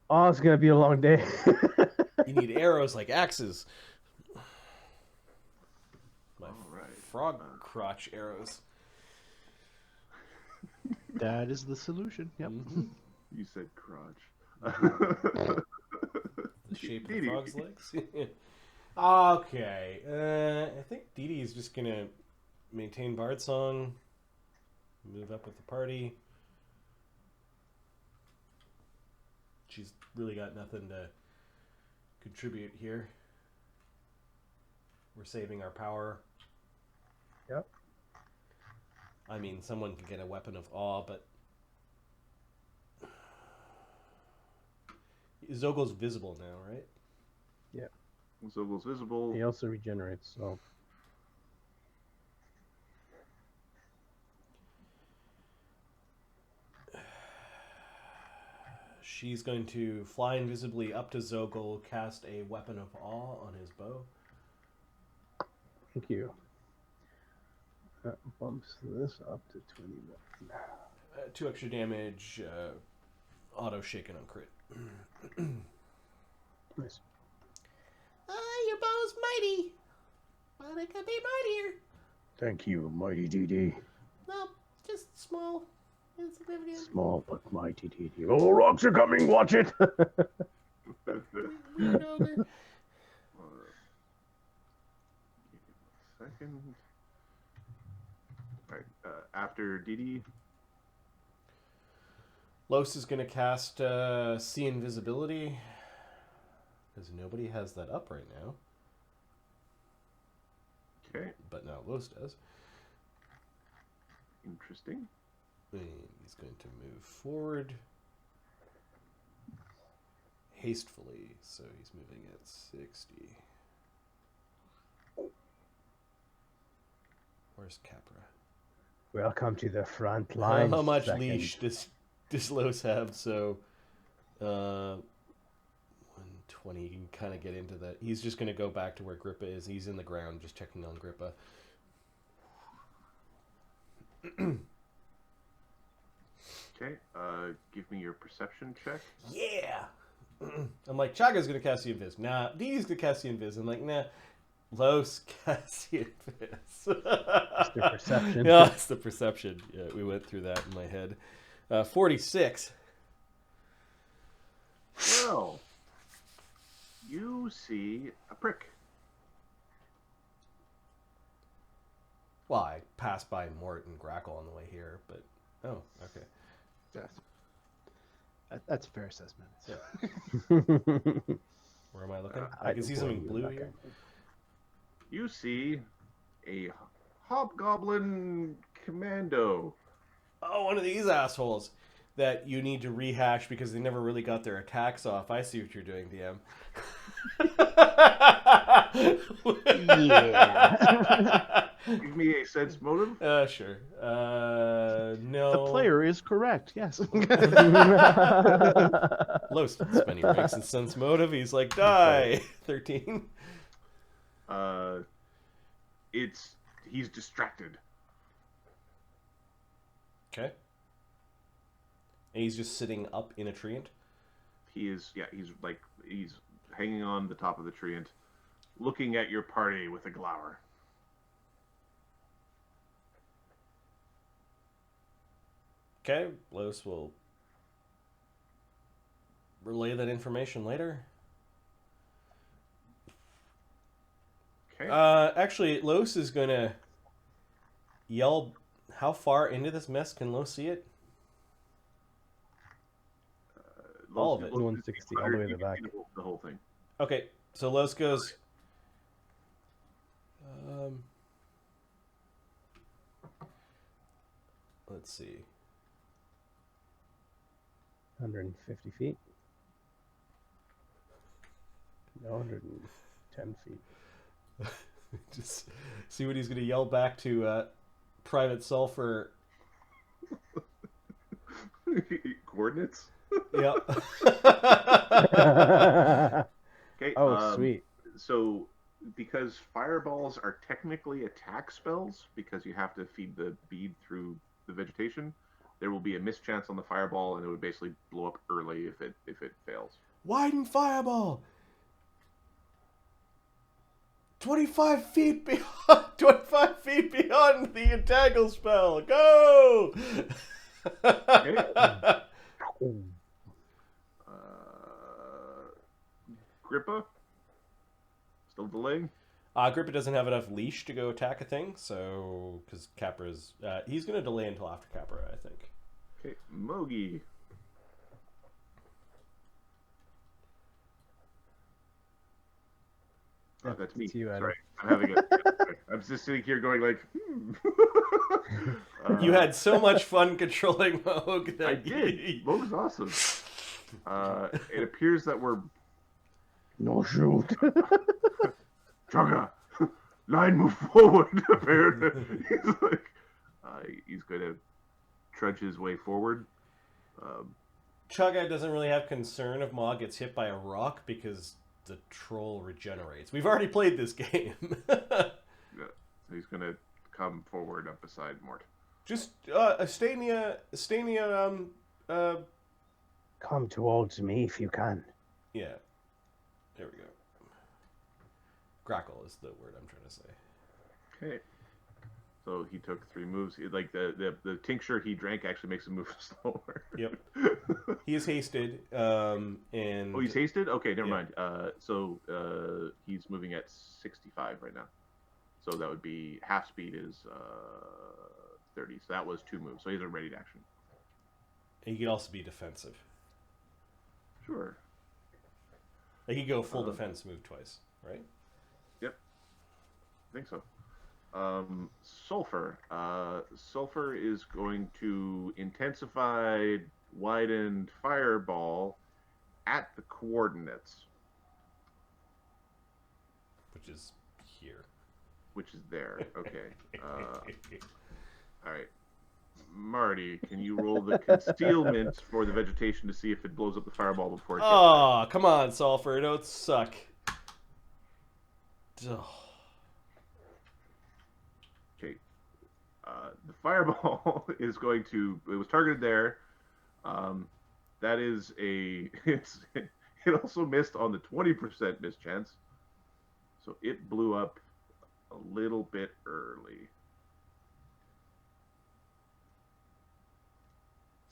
Oh, it's gonna be a long day. You need arrows like axes. My right. frog crotch arrows. That is the solution. Yep. You said crotch. The shape of the frog's legs. Okay. I think Dee Dee is just gonna maintain Bard Song. Move up with the party. She's really got nothing to contribute here. We're saving our power. Yep. I mean, someone could get a weapon of awe, but Zogel's visible now, right? Zogel's visible. He also regenerates, so She's going to fly invisibly up to Zogel, cast a weapon of awe on his bow. thank you. That bumps this up to 21. 2 extra damage, auto shaken on crit. Nice. Your bow's mighty, but it could be mightier. Thank you, mighty DD. No, just small. Insignificant. Small but mighty DD. Oh, rocks are coming! Watch it. Weird ogre. Second. All right. After DD. Lloes is going to cast See Invisibility, because nobody has that up right now. Okay. But now Lloes does. Interesting. And he's going to move forward hastily, so he's moving at 60. Where's Capra? Welcome to the front line. How much second. leash does Lloes have? So, 120. You can kind of get into that. He's just going to go back to where Grippa is. He's in the ground, just checking on Grippa. Okay. Give me your perception check. Yeah. I'm like, Chaga's going to cast the Invis. Nah, Dee's going to cast the Invis. I'm like, nah. Lloes cast the Invis. It's the perception. Yeah, it's the perception. Yeah, we went through that in my head. 46. Well, you see a prick. Well, I passed by Mort and Grackle on the way here, but... Oh, okay. Yes. That's a fair assessment. Yeah. Where am I looking? I can see something blue here. You see a hobgoblin commando. Oh, one of these assholes that you need to rehash because they never really got their attacks off. I see what you're doing, DM. Yeah. Give me a sense motive. Sure. No. The player is correct. Yes. Low spending ranks and sense motive. He's like, die. 13. He's distracted. Okay. And he's just sitting up in a treant. He's hanging on the top of the treant, looking at your party with a glower. Okay, Lloes will relay that information later. Okay. Actually, Lloes is gonna yell. How far into this mess can Lloes see it? All of it. 160, all the way to the back. The whole thing. Okay, so Lloes goes. Let's see. 150 feet. No, 110 feet. Just see what he's going to yell back to Private Sulfur. Coordinates? Yeah. Okay. Oh, sweet. So, because fireballs are technically attack spells, because you have to feed the bead through the vegetation, there will be a mischance on the fireball, and it would basically blow up early if it fails. Widen fireball. 25 feet beyond. 25 feet beyond the entangle spell. Go. Okay. Grippa? Still delaying? Grippa doesn't have enough leash to go attack a thing, so because Capra's he's going to delay until after Capra, I think. Okay, Mogi. That's me. It's you, Adam. Sorry, I'm having a. I'm just sitting here going like. You had so much fun controlling Moog. I did. Moog was awesome. It appears that we're No shoot. Chugga, line move forward. Apparently, he's like, he's going to trudge his way forward. Chugga doesn't really have concern if Maw gets hit by a rock because the troll regenerates. We've already played this game. Yeah, so he's going to come forward up beside Mort. Just Stania, Come towards me if you can. yeah. There we go. Grackle is the word I'm trying to say. Okay. So he took 3 moves. Like the tincture he drank actually makes him move slower. Yep. He is hasted, and Oh, he's hasted? Okay, never Yeah. mind. So he's moving at 65 right now. So that would be half speed is 30. So that was 2 moves. So he's a ready to action. he could also be defensive. Sure. Like he could go full defense, move twice, right? Yep. I think so. Sulfur. Sulfur is going to intensify widened fireball at the coordinates, Which is here. which is there. Okay. All right. Marty, can you roll the concealment for the vegetation to see if it blows up the fireball before it gets Oh, come on, Sulfur. Don't suck. Ugh. Okay. The fireball is going to. It was targeted there. That is a. It also missed on the 20% miss chance. So it blew up a little bit early.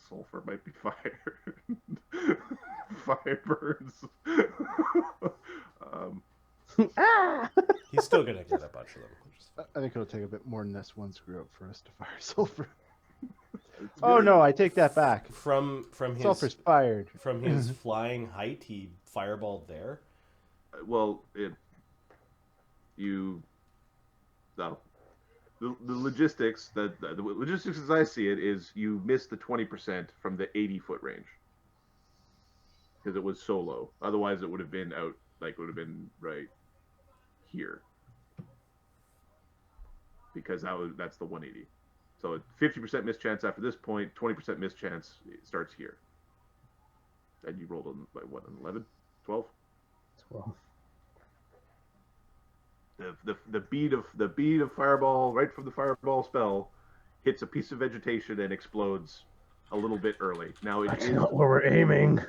Sulfur might be fired. Fire burns. Ah! He's still gonna get a bunch of them. which is fine. I think it'll take a bit more than this one screw up for us to fire sulfur. It's Oh very- no, I take that back. From his Sulfur's fired. from his flying height, he fireballed there. Well, no. The logistics the logistics as I see it is you miss the 20% from the 80-foot range because it was so low. Otherwise, it would have been out right here because that's the 180. So 50% miss chance after this point, 20% miss chance starts here. And you rolled on what, an 11, 12? 12. The bead of fireball right from the fireball spell hits a piece of vegetation and explodes a little bit early. Now That's not where we're aiming.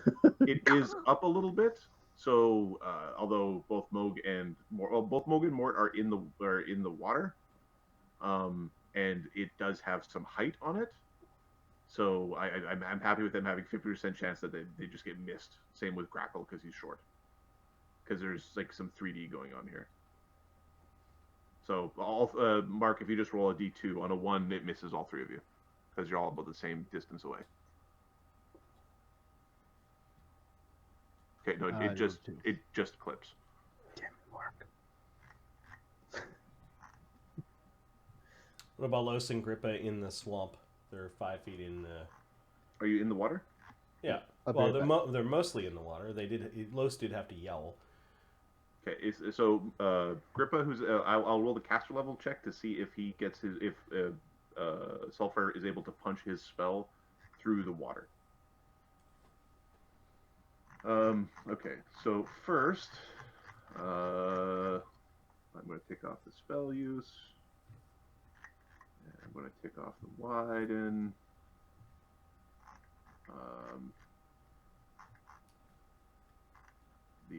it is up a little bit. So although both Moog and Mort are in the water, and it does have some height on it. So I'm happy with them having 50% chance that they just get missed. Same with Grackle because he's short. Because there's like some 3D going on here. So Mark, if you just roll a D2 on a 1, it misses all 3 of you because you're all about the same distance away. Okay, no, it just clips. Damn it, Mark. What about Lloes and Grippa in the swamp? They're 5 feet in the. Are you in the water? Yeah. I'll be Well, right they're mostly in the water. Lloes did have to yell. Okay, so Grippa, who's I'll roll the caster level check to see if he gets if Sulfur is able to punch his spell through the water. Okay, so first, I'm going to take off the spell use. And I'm going to take off the widen. The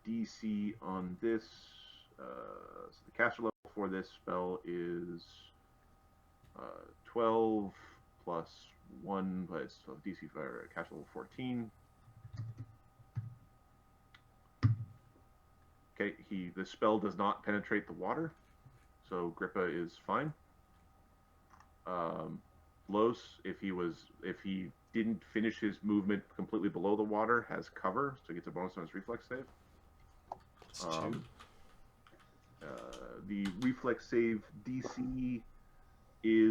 DC on this, so the caster level for this spell is 12 plus 1, but it's DC for caster level 14. Okay, the spell does not penetrate the water, so Grippa is fine. Lloes, if he didn't finish his movement completely below the water, has cover, so he gets a bonus on his reflex save. It's two. The reflex save DC is